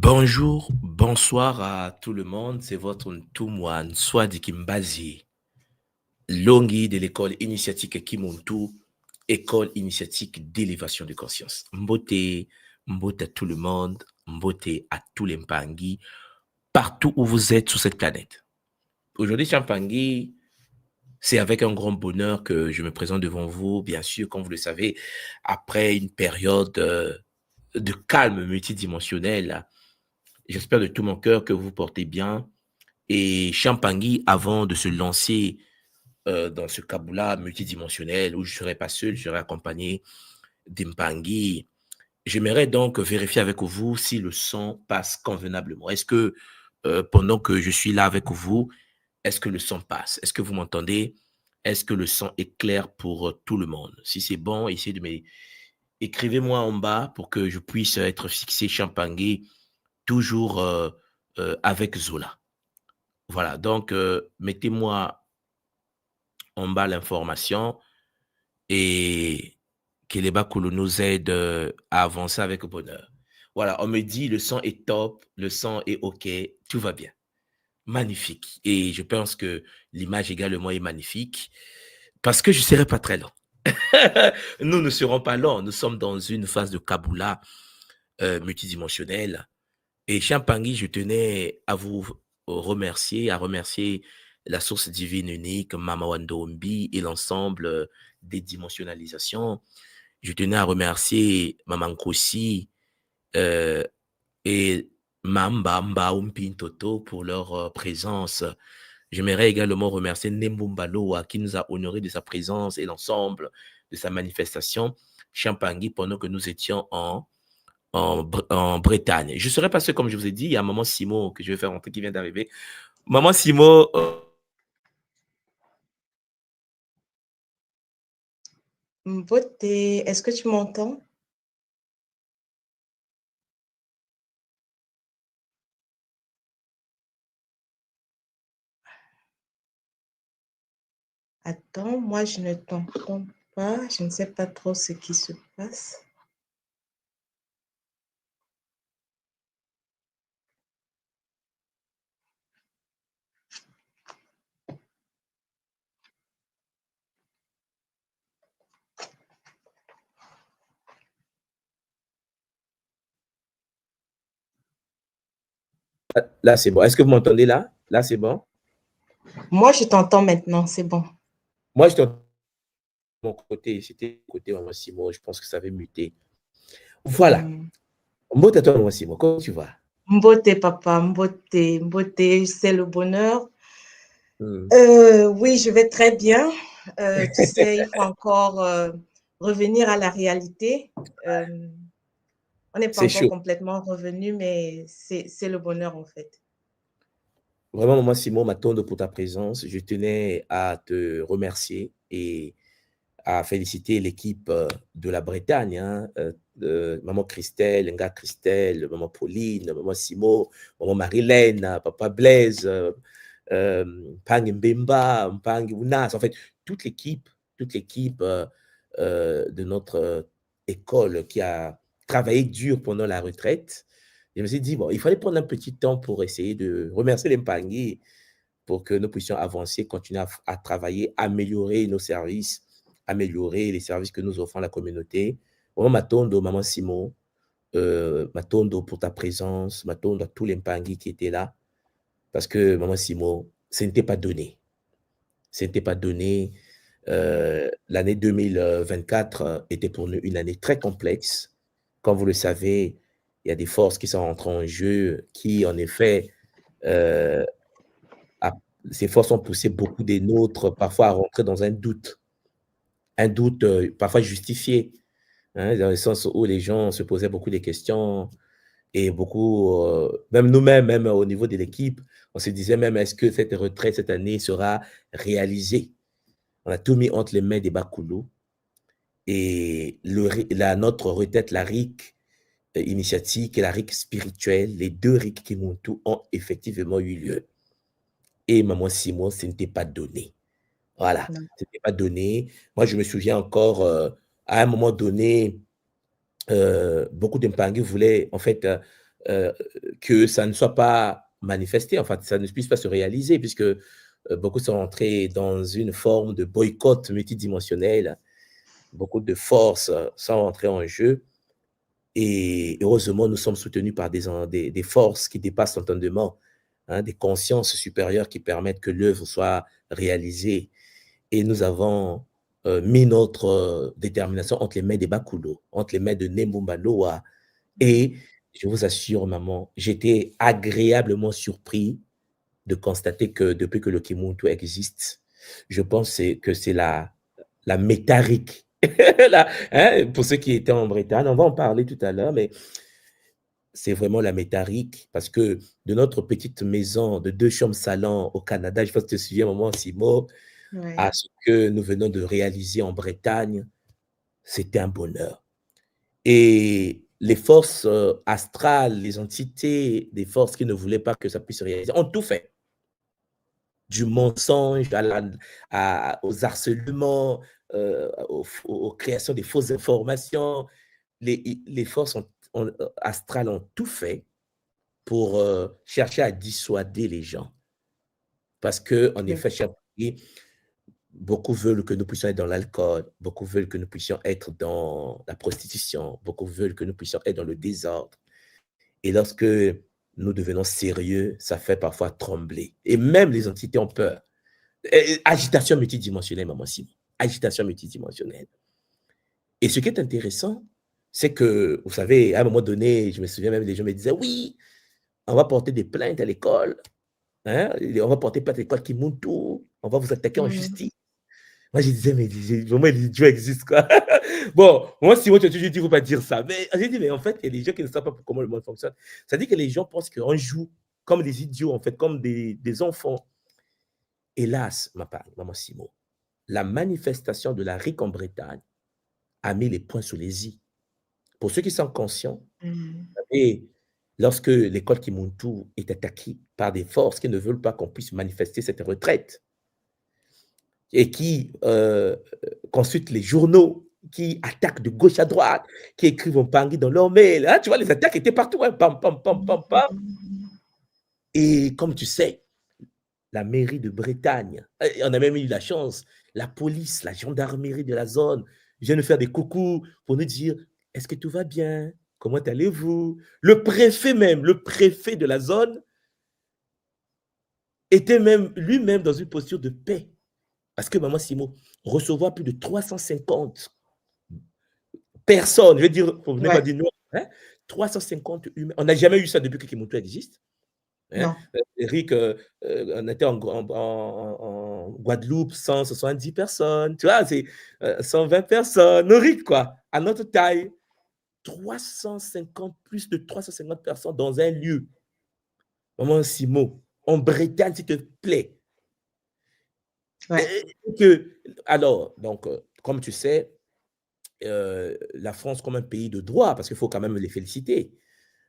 Bonjour, bonsoir à tout le monde. C'est votre Ntumwan Swadi Kimbazi, Longi de l'école initiatique Kimuntu, école initiatique d'élévation de conscience. Mbote, mbote à tout le monde, mbote à tous les Mpangi, partout où vous êtes sur cette planète. Aujourd'hui, Champangui, c'est avec un grand bonheur que je me présente devant vous, bien sûr, comme vous le savez, après une période de calme multidimensionnel. J'espère de tout mon cœur que vous vous portez bien. Et Champangui, avant de se lancer dans ce Kabula multidimensionnel où je ne serai pas seul, je serai accompagné d'Impangui, j'aimerais donc vérifier avec vous si le son passe convenablement. Est-ce que pendant que je suis là avec vous, est-ce que le son passe? Est-ce que vous m'entendez? Est-ce que le son est clair pour tout le monde? Si c'est bon, essayez de me... Écrivez-moi en bas pour que je puisse être fixé Champangui toujours avec Zola. Voilà, donc mettez-moi en bas l'information et que les Bakulu nous aident à avancer avec bonheur. Voilà, on me dit le son est top, le son est OK, tout va bien. Magnifique. Et je pense que l'image également est magnifique parce que je ne serai pas très long. Nous ne serons pas longs. Nous sommes dans une phase de Kabula multidimensionnelle. Et Champangui, je tenais à vous remercier, à remercier la source divine unique, Mama Wandombi et l'ensemble des dimensionnalisations. Je tenais à remercier Maman Nkosi euh, et Mamba Mbaumpi Toto pour leur présence. J'aimerais également remercier Nembumbaloa qui nous a honorés de sa présence et l'ensemble de sa manifestation Champangui pendant que nous étions en Bretagne. Je ne serai pas seul, comme je vous ai dit. Il y a Maman Simo que je vais faire rentrer qui vient d'arriver. Maman Simo. Beauté, est-ce que tu m'entends? Attends, moi je ne t'entends pas. Je ne sais pas trop ce qui se passe. Là, c'est bon. Est-ce que vous m'entendez là? Là, c'est bon? Moi, je t'entends maintenant, c'est bon. Moi, je t'entends de mon côté. C'était côté Maman Simo. Je pense que ça avait muté. Voilà. Mbote à toi, Maman Simo. Comment tu vas? Beauté, papa, beauté, c'est le bonheur. Oui, je vais très bien. Tu sais, il faut encore revenir à la réalité. On n'est pas C'est encore chaud. complètement revenu, mais c'est le bonheur en fait. Vraiment, Maman Simon, m'attendre pour ta présence. Je tenais à te remercier et à féliciter l'équipe de la Bretagne. Hein, Maman Christelle, Nga Christelle, Maman Pauline, Maman Simo, Maman Marilène, Papa Blaise, Mpang Mbemba, Mpang Unas. En fait, toute l'équipe de notre école qui a travaillé dur pendant la retraite. Je me suis dit, bon, il fallait prendre un petit temps pour essayer de remercier les Mpangui pour que nous puissions avancer, continuer à travailler, améliorer nos services, améliorer les services que nous offrons à la communauté. Vraiment, Matondo, Maman Simon, Matondo pour ta présence, Matondo à tous les Mpangui qui étaient là, parce que Maman Simon, ce n'était pas donné. Ce n'était pas donné. L'année 2024 était pour nous une année très complexe. Comme vous le savez, il y a des forces qui sont rentrées en jeu, qui en effet, ces forces ont poussé beaucoup des nôtres parfois à rentrer dans un doute parfois justifié, hein, dans le sens où les gens se posaient beaucoup de questions et beaucoup, même nous-mêmes, même au niveau de l'équipe, on se disait même, est-ce que cette retraite cette année sera réalisée? On a tout mis entre les mains des Bakoulou et notre retraite, la RIC initiatique et la RIC spirituelle, les deux RIC Kimuntu ont effectivement eu lieu. Et Maman Simon, ce n'était pas donné. Voilà, ce n'était pas donné. Moi, je me souviens encore, à un moment donné, beaucoup de Mpangui voulaient en fait euh, que ça ne soit pas manifesté, enfin, ça ne puisse pas se réaliser, puisque beaucoup sont entrés dans une forme de boycott multidimensionnel. Beaucoup de forces sont entrées en jeu. Et heureusement, nous sommes soutenus par des forces qui dépassent l'entendement, hein, des consciences supérieures qui permettent que l'œuvre soit réalisée. Et nous avons mis notre détermination entre les mains des Bakulo, entre les mains de Nembumba Noa. Et je vous assure, maman, j'étais agréablement surpris de constater que depuis que le Kimuntu existe, je pense que c'est la métarique. Hein, pour ceux qui étaient en Bretagne, on va en parler tout à l'heure, mais c'est vraiment la métarique parce que de notre petite maison de 2 chambres salon au Canada, je pense que tu te souviens, maman Simo, à Ouais. ce que nous venons de réaliser en Bretagne, c'était un bonheur. Et les forces astrales, les entités, des forces qui ne voulaient pas que ça puisse se réaliser, ont tout fait. Du mensonge aux harcèlements, aux créations des fausses informations. Les forces astrales ont tout fait pour chercher à dissuader les gens. Parce que, en Oui. effet, cher pays, beaucoup veulent que nous puissions être dans l'alcool, beaucoup veulent que nous puissions être dans la prostitution, beaucoup veulent que nous puissions être dans le désordre. Et lorsque nous devenons sérieux, ça fait parfois trembler. Et même les entités ont peur. Agitation multidimensionnelle, maman Simon. Agitation multidimensionnelle. Et ce qui est intéressant, c'est que, vous savez, à un moment donné, je me souviens même, les gens me disaient, oui, on va porter des plaintes à l'école, hein, on va porter plainte à l'école Kimuntu, on va vous attaquer en justice. Moi, je disais, mais vraiment, Dieu existe, quoi. Bon, moi, si moi, tu as toujours dit, il ne faut pas dire ça. Mais j'ai dit, mais en fait, il y a des gens qui ne savent pas comment le monde fonctionne. Ça dit que les gens pensent qu'on joue comme des idiots, en fait, comme des enfants. Hélas, maman Simo, la manifestation de la RIC en Bretagne a mis les points sur les i. Pour ceux qui sont conscients, et lorsque l'école Kimuntu est attaquée par des forces qui ne veulent pas qu'on puisse manifester cette retraite et qui consultent les journaux, qui attaquent de gauche à droite, qui écrivent en pangui dans leur mail, hein, tu vois, les attaques étaient partout, hein, pam, pam, pam, pam, pam. Et comme tu sais, la mairie de Bretagne, on a même eu la chance, la police, la gendarmerie de la zone vient nous faire des coucous pour nous dire, est-ce que tout va bien? Comment allez-vous? Le préfet même, le préfet de la zone était même lui-même dans une posture de paix. Parce que, maman Simo, recevoir plus de 350 personnes, je veux dire, pour ne pas Ouais. dire non, hein, 350 humains, on n'a jamais eu ça depuis que Kimoto existe. Hein. Non. Eric, on était en Guadeloupe, 170 personnes, tu vois, c'est 120 personnes, Eric, quoi, à notre taille, 350, plus de 350 personnes dans un lieu. Maman Simo, en Bretagne, s'il te plaît. Ouais. Alors, donc, comme tu sais, la France comme un pays de droit, parce qu'il faut quand même les féliciter,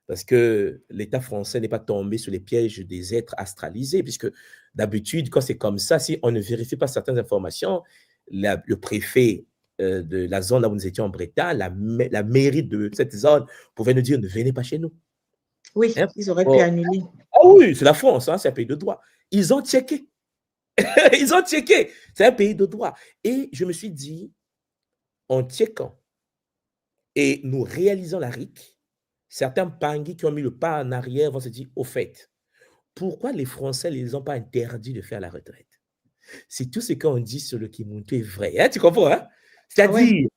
parce que l'État français n'est pas tombé sur les pièges des êtres astralisés, puisque d'habitude, quand c'est comme ça, si on ne vérifie pas certaines informations, le préfet de la zone là où nous étions en Bretagne, la mairie de cette zone pouvait nous dire, ne venez pas chez nous. Oui, Hein? ils auraient pu Bon, annuler. ah oui, c'est la France, hein, c'est un pays de droit. Ils ont checké. Ils ont checké. C'est un pays de droit. Et je me suis dit, en checkant et nous réalisons la RIC, certains pangis qui ont mis le pas en arrière vont se dire, au fait, pourquoi les Français ne les ont pas interdits de faire la retraite? Si tout ce qu'on dit sur le Kimuntu est vrai, hein, tu comprends, hein? Ah ouais. C'est-à-dire,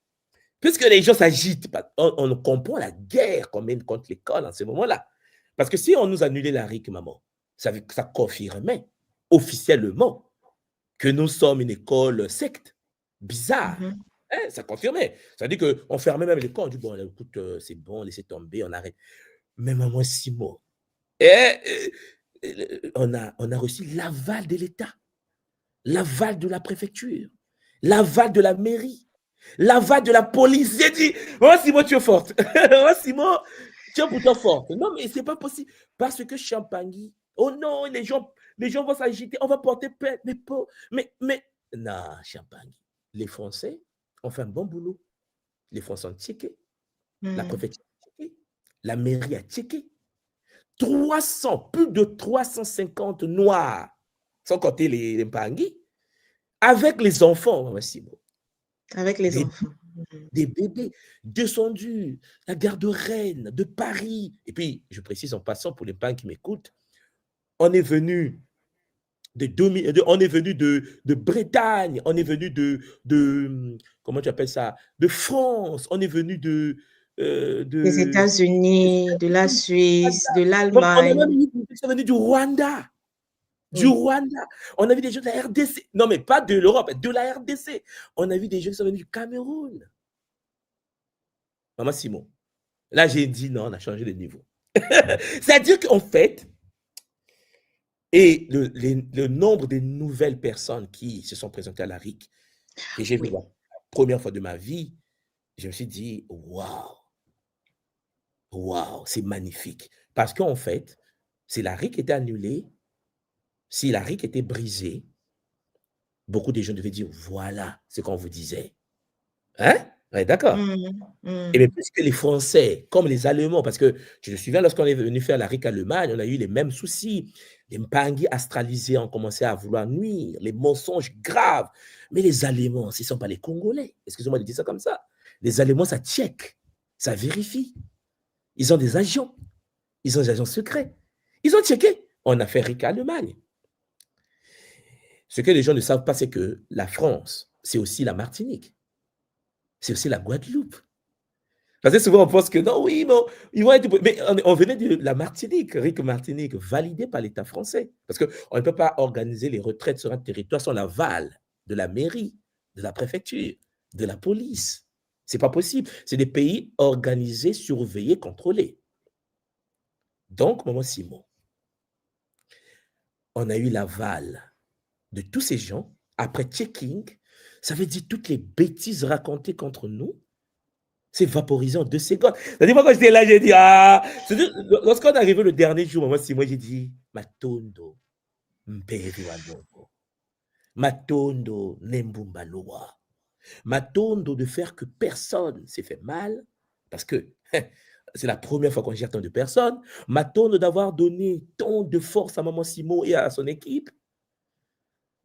puisque les gens s'agitent, on comprend la guerre qu'on mène contre l'école en ce moment-là. Parce que si on nous annulait la RIC, maman, ça confirmait officiellement que nous sommes une école secte, bizarre. Mhm. Hein, ça confirmait. Ça dit qu'on fermait même l'école, on dit, bon, écoute, c'est bon, laissez tomber, on arrête. Mais maman, 6 mois. Et, on a reçu l'aval de l'État, l'aval de la préfecture, l'aval de la mairie, l'aval de la police. J'ai dit, oh Simon, tu es forte. Oh Simon, tu es pourtant forte. Non, mais c'est pas possible. Parce que Champagny, oh non, les gens vont s'agiter, on va porter plainte. Mais, non, Champagny. Les Français ont fait un bon boulot. Les Français ont checké. La préfecture a checké. La mairie a checké. plus de 350 noirs, sans compter les Mpangui, avec les enfants, Maman Simon. Avec les enfants. Des bébés descendus, la gare de Rennes, de Paris. Et puis, je précise en passant pour les Mpangui qui m'écoutent, on est venu de Bretagne, on est venu de comment tu appelles ça, de France, on est venu des États-Unis, de la Suisse, de l'Allemagne. On est venu du Rwanda. On a vu des gens de la RDC. Non, mais pas de l'Europe, de la RDC. On a vu des gens qui sont venus du Cameroun. Maman Simon, là, j'ai dit non, on a changé de niveau. C'est-à-dire qu'en fait, et le nombre de nouvelles personnes qui se sont présentées à la RIC, et j'ai vu la première fois de ma vie, je me suis dit, waouh, c'est magnifique. Parce qu'en fait, si la RIC était annulée, si la RIC était brisée, beaucoup de gens devaient dire, voilà ce qu'on vous disait. Hein? Ouais, d'accord. Et bien, puisque les Français, comme les Allemands, parce que je me souviens, lorsqu'on est venu faire la RIC Allemagne, on a eu les mêmes soucis. Les Mpangui astralisés ont commencé à vouloir nuire, les mensonges graves. Mais les Allemands, ce ne sont pas les Congolais. Excusez-moi de dire ça comme ça. Les Allemands, ça check, ça vérifie. Ils ont des agents. Ils ont des agents secrets. Ils ont checké. On a fait RIC Allemagne. Ce que les gens ne savent pas, c'est que la France, c'est aussi la Martinique. C'est aussi la Guadeloupe. Parce que souvent, on pense que non, oui, bon, ils vont être. Mais on venait de la Martinique, RIC Martinique, validé par l'État français. Parce qu'on ne peut pas organiser les retraites sur un territoire sans l'aval de la mairie, de la préfecture, de la police. Ce n'est pas possible. C'est des pays organisés, surveillés, contrôlés. Donc, Maman Simon, on a eu l'aval de tous ces gens. Après checking, ça veut dire toutes les bêtises racontées contre nous, c'est vaporisé en 2 secondes. C'est-à-dire, moi, quand j'étais là, j'ai dit, lorsqu'on est arrivé le dernier jour, moi, j'ai dit, Matondo, Mperi Wanongo, Matondo, Nembumbalua, Matondo de faire que personne s'est fait mal, parce que c'est la première fois qu'on gère tant de personnes, Matondo d'avoir donné tant de force à Maman Simon et à son équipe,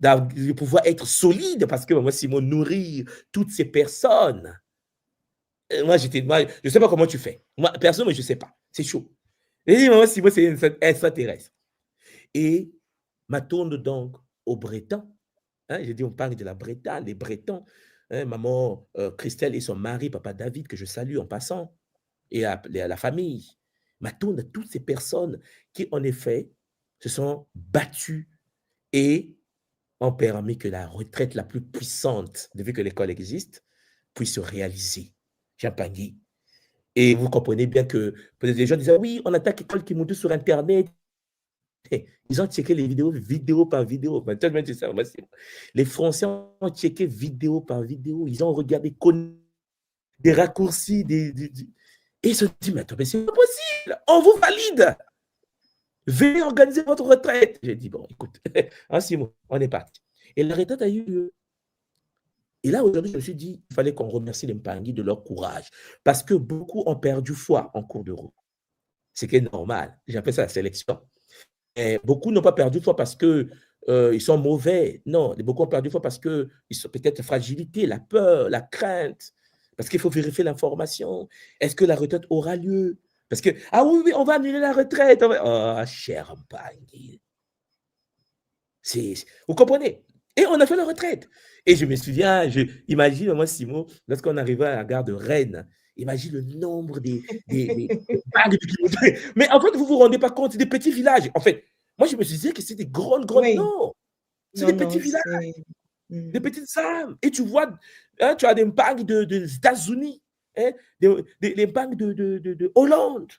de pouvoir être solide, parce que Maman Simon nourrit toutes ces personnes. Moi, je ne sais pas comment tu fais. Moi, personnellement, je ne sais pas. C'est chaud. Et Maman Simon, c'est une extraterrestre. Et ma tourne donc aux Bretons. Hein, j'ai dit, on parle de la Bretagne, les Bretons. Hein, maman Christelle et son mari, papa David, que je salue en passant, et à la famille. Ma tourne à toutes ces personnes qui, en effet, se sont battues et ont permis que la retraite la plus puissante, depuis que l'école existe, puisse se réaliser. Champagny. Et vous comprenez bien que peut-être les gens disaient, oui, on attaque l'école Kimuntu sur Internet. Ils ont checké les vidéo par vidéo. Les Français ont checké vidéo par vidéo. Ils ont regardé des raccourcis. Et ils se sont dit, mais attends, c'est pas possible. On vous valide. Venez organiser votre retraite. J'ai dit, bon, écoute, en 6 mois, on est parti. Et la retraite a eu lieu. Et là, aujourd'hui, je me suis dit, il fallait qu'on remercie les Mpangui de leur courage. Parce que beaucoup ont perdu foi en cours de route. C'est qui est normal. J'appelle ça la sélection. Et beaucoup n'ont pas perdu foi parce qu'ils sont mauvais. Non, beaucoup ont perdu foi parce qu'ils sont peut-être fragilité, la peur, la crainte. Parce qu'il faut vérifier l'information. Est-ce que la retraite aura lieu? Parce que, ah oui, on va annuler la retraite. Oh, cher Mpangui. Vous comprenez? Et on a fait la retraite. Et je me souviens, imagine, moi, Simon, lorsqu'on arrivait à la gare de Rennes, imagine le nombre des bagues de... Mais en fait, vous ne vous rendez pas compte, c'est des petits villages. En fait, moi, je me suis dit que c'est des grandes... Oui. Non, c'est des petits villages, des petites âmes. Et tu vois, hein, tu as des bagues des États-Unis, hein, des bagues de Hollande,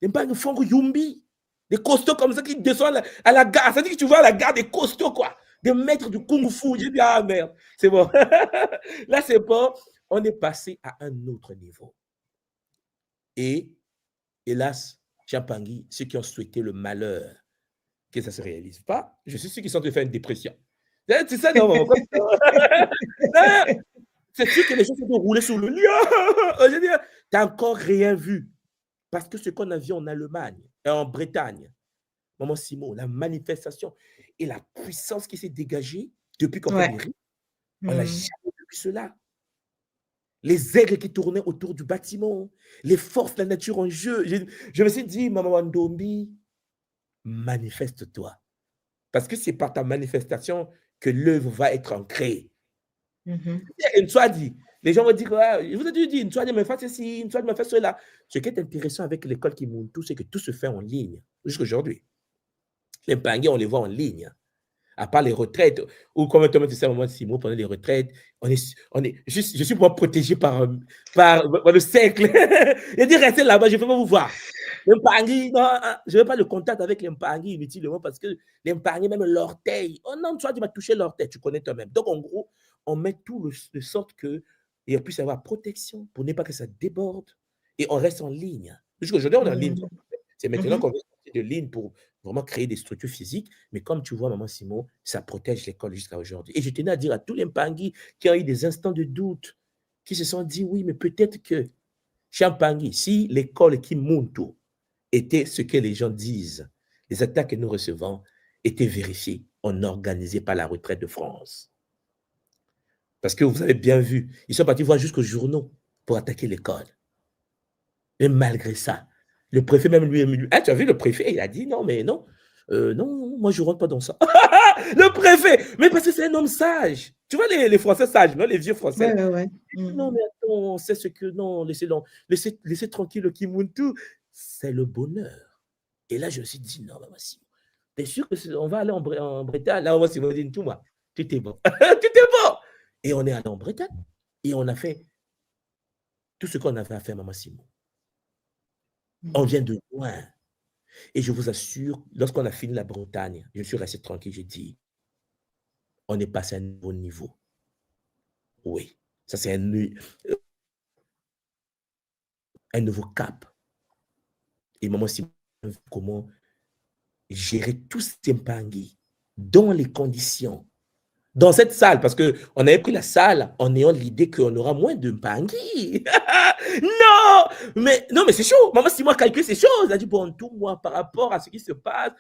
des bagues de Fongo Yumbi, des costauds comme ça qui descendent à la gare. Ça dit que tu vois à la gare des costauds, quoi. Des maîtres du kung fu. J'ai dit, ah merde, c'est bon. Là, c'est bon. On est passé à un autre niveau. Et, hélas, Champangui, ceux qui ont souhaité le malheur, que ça ne se réalise pas, je suis sûr qu'ils sont en train de faire une dépression. C'est ça, non? C'est sûr que les gens sont roulés sur le lieu. Je veux dire, tu n'as encore rien vu. Parce que ce qu'on a vu en Allemagne, en Bretagne. Maman Simon, la manifestation et la puissance qui s'est dégagée depuis qu'on fait Ouais. les rites, on l'a jamais vu cela. Les aigles qui tournaient autour du bâtiment, les forces de la nature en jeu. Je me suis dit, Maman Wandombi, manifeste-toi. Parce que c'est par ta manifestation que l'œuvre va être ancrée. Une soit dit, les gens vont dire, ah, je vous ai dit, une soit dit, me fait ceci, une soit dit, me fait cela. Ce qui est intéressant avec l'école Kimuntu, c'est que tout se fait en ligne, jusqu'à aujourd'hui. Les Mpangais, on les voit en ligne. À part les retraites, ou comme tu sais, moment Simon, pendant les retraites, je suis pas protégé par le cercle. Il dit, restez là-bas, je ne peux pas vous voir. Les Mpangais, non, je ne veux pas le contact avec les Mpangais inutilement parce que les Mpangais, même l'orteil, oh non, toi, tu m'as touché l'orteil, tu connais toi-même. Donc, en gros, on met tout de sorte qu'il puisse y avoir protection pour ne pas que ça déborde et on reste en ligne. Jusqu'aujourd'hui, on est en ligne. C'est maintenant qu'on veut sortir de ligne pour vraiment créer des structures physiques. Mais comme tu vois, Maman Simon, ça protège l'école jusqu'à aujourd'hui. Et je tenais à dire à tous les Mpangui qui ont eu des instants de doute, qui se sont dit, oui, mais peut-être que chez Mpangui, si l'école Kimuntu était ce que les gens disent, les attaques que nous recevons étaient vérifiées, on organisé par la retraite de France. Parce que vous avez bien vu, ils sont partis voir jusqu'aux journaux pour attaquer l'école. Et malgré ça, le préfet même lui, ah, tu as vu le préfet, il a dit non, mais non, non, moi je ne rentre pas dans ça. Le préfet, mais parce que c'est un homme sage. Tu vois les Français sages, non, les vieux Français. Ouais. Non, mais attends, c'est ce que, non, laissez tranquille le Kimuntu, c'est le bonheur. Et là, je me suis dit, non, Maman Simon, t'es sûr qu'on va aller en Bretagne? Là, Maman Simon dit, tout moi, tout est bon. Tout est bon. Et on est allé en Bretagne. Et on a fait tout ce qu'on avait à faire, Maman Simon. On vient de loin. Et je vous assure, lorsqu'on a fini la Bretagne, je suis resté tranquille, j'ai dit, on est passé à un nouveau niveau. Oui, ça c'est un nouveau cap. Et Maman Simon, comment gérer tous ces Mpangui dans les conditions, dans cette salle, parce qu'on avait pris la salle en ayant l'idée qu'on aura moins de Mpangui. Non, mais c'est chaud. Maman Simon a calculé ces choses. Elle a dit, bon, tout moi, par rapport à ce qui se passe,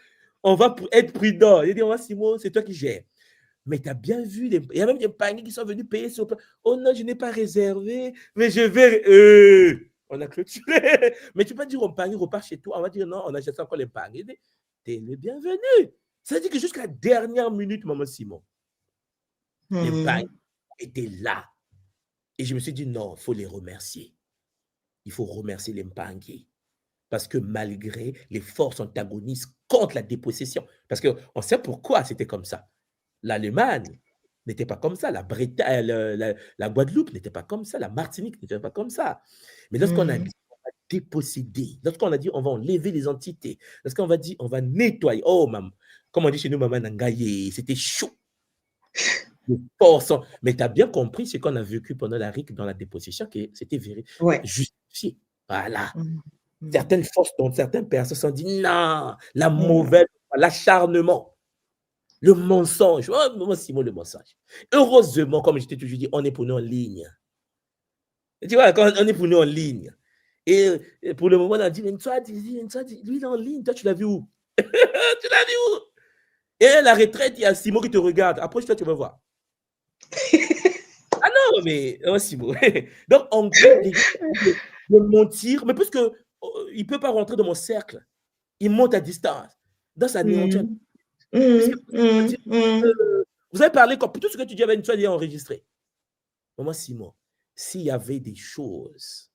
on va être prudent. Il a dit, Maman Simon, c'est toi qui gères. Mais tu as bien vu, il y a même des Mpangui qui sont venus payer sur. Oh non, je n'ai pas réservé, mais je vais. On a clôturé. Mais tu peux pas dire au Mpangui, repart chez toi. On va dire non, on achète encore les Mpangui. T'es le bienvenu. Ça veut dire que jusqu'à la dernière minute, Maman Simon, les Mpangui étaient là. Et je me suis dit non, il faut les remercier. Il faut remercier les Mpangui. Parce que malgré les forces antagonistes contre la dépossession, parce qu'on sait pourquoi c'était comme ça. L'Allemagne n'était pas comme ça, la Bretagne, la Guadeloupe n'était pas comme ça, la Martinique n'était pas comme ça. Mais lorsqu'on a dit on va déposséder, lorsqu'on a dit on va enlever les entités, lorsqu'on va dire on va nettoyer, oh maman, comme on dit chez nous, maman Nangaye, c'était chaud. Mais tu as bien compris ce qu'on a vécu pendant la RIC dans la dépossession, que c'était justifié. Voilà. Certaines forces, dont certaines personnes se sont dit non, la mauvaise, l'acharnement. Le mensonge. Oh, moi, Simon, le mensonge. Heureusement, comme je t'ai toujours dit, on est pour nous en ligne. Et tu vois, quand on est pour nous en ligne. Et pour le moment, on a dit, lui, il est en ligne. Toi, tu l'as vu où? Tu l'as vu où? Et à la retraite, il y a Simon qui te regarde. Approche-toi, tu vas voir. Ah non, mais Simon. Donc, en gros, les gens de mentir, mais puisque il ne peut pas rentrer dans mon cercle, il monte à distance. Dans sa néantir. Vous avez parlé comme tout ce que tu dis avec une fois enregistré. Maman Simon, s'il y avait des choses,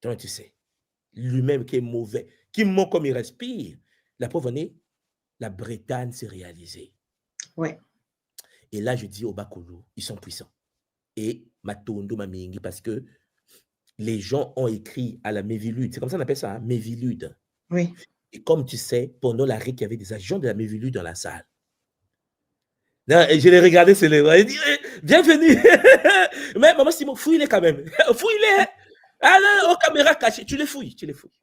tu sais, lui-même qui est mauvais, qui ment comme il respire, la preuve en est, la Bretagne s'est réalisée. Ouais. Et là, je dis au Bakolo, ils sont puissants. Et Matondo Mamingi, parce que les gens ont écrit à la Mévilude, c'est comme ça qu'on appelle ça, hein, Mévilude. Oui. Et comme tu sais, pendant la RIC, il y avait des agents de la Mévilude dans la salle. Non, et je l'ai regardé, c'est les bras. Il dit, bienvenue. Mais maman Simon, fouille-les quand même. Fouille-les. Ah non, aux caméras cachées, tu les fouilles.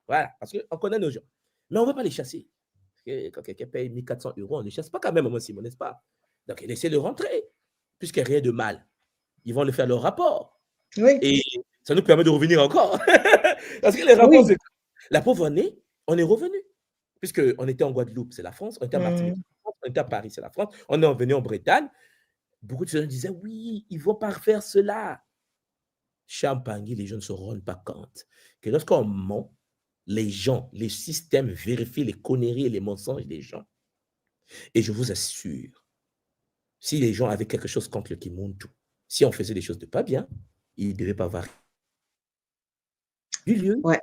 Voilà, parce qu'on connaît nos gens. Mais on ne va pas les chasser. Parce que quand quelqu'un paye 1 400 €, on ne les chasse pas quand même, maman Simon, n'est-ce pas? Donc, laissez-le rentrer, puisqu'il n'y a rien de mal. Ils vont le faire leur rapport. Oui. Et ça nous permet de revenir encore. Parce que les rapports, c'est la pauvre année, on est revenu. Puisqu'on était en Guadeloupe, c'est la France, on était à Martinique, c'est la France, on était à Paris, c'est la France, on est venu en Bretagne. Beaucoup de gens disaient, oui, ils vont pas faire cela. Champagne, les gens ne se rendent pas compte que lorsqu'on ment, les gens, les systèmes vérifient les conneries et les mensonges des gens. Et je vous assure, si les gens avaient quelque chose contre le Kimuntu, si on faisait des choses de pas bien, il ne devait pas avoir du lieu. Ouais.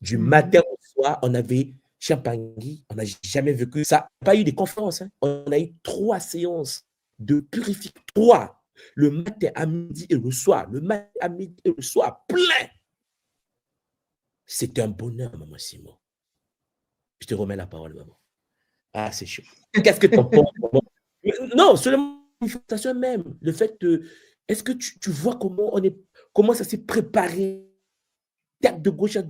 Du matin au soir, on avait Champagny, on n'a jamais vécu ça. On n'a pas eu de conférences. Hein. On a eu 3 séances de purification. 3. Le matin, à midi et le soir. Le matin, à midi et le soir. Plein. C'était un bonheur, maman Simon. Je te remets la parole, maman. Ah, c'est chaud. Qu'est-ce que tu en penses, maman? Non, seulement la même. Le fait de. Est-ce que tu vois comment ça s'est préparé? Tête de gauche à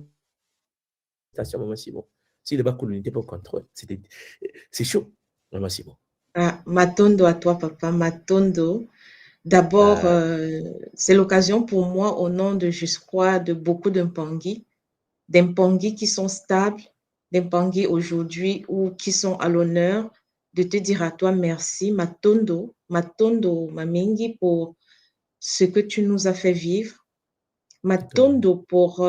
maman Simon. Si le bas n'était pas au contrôle, c'est chaud, maman Simon. Ah, Matondo à toi, papa. Matondo. D'abord, c'est l'occasion pour moi, au nom de, je crois, de beaucoup d'Mpangui qui sont stables, d'Mpangui aujourd'hui ou qui sont à l'honneur, de te dire à toi merci, Matondo, Mamingi, pour ce que tu nous as fait vivre. Matondo pour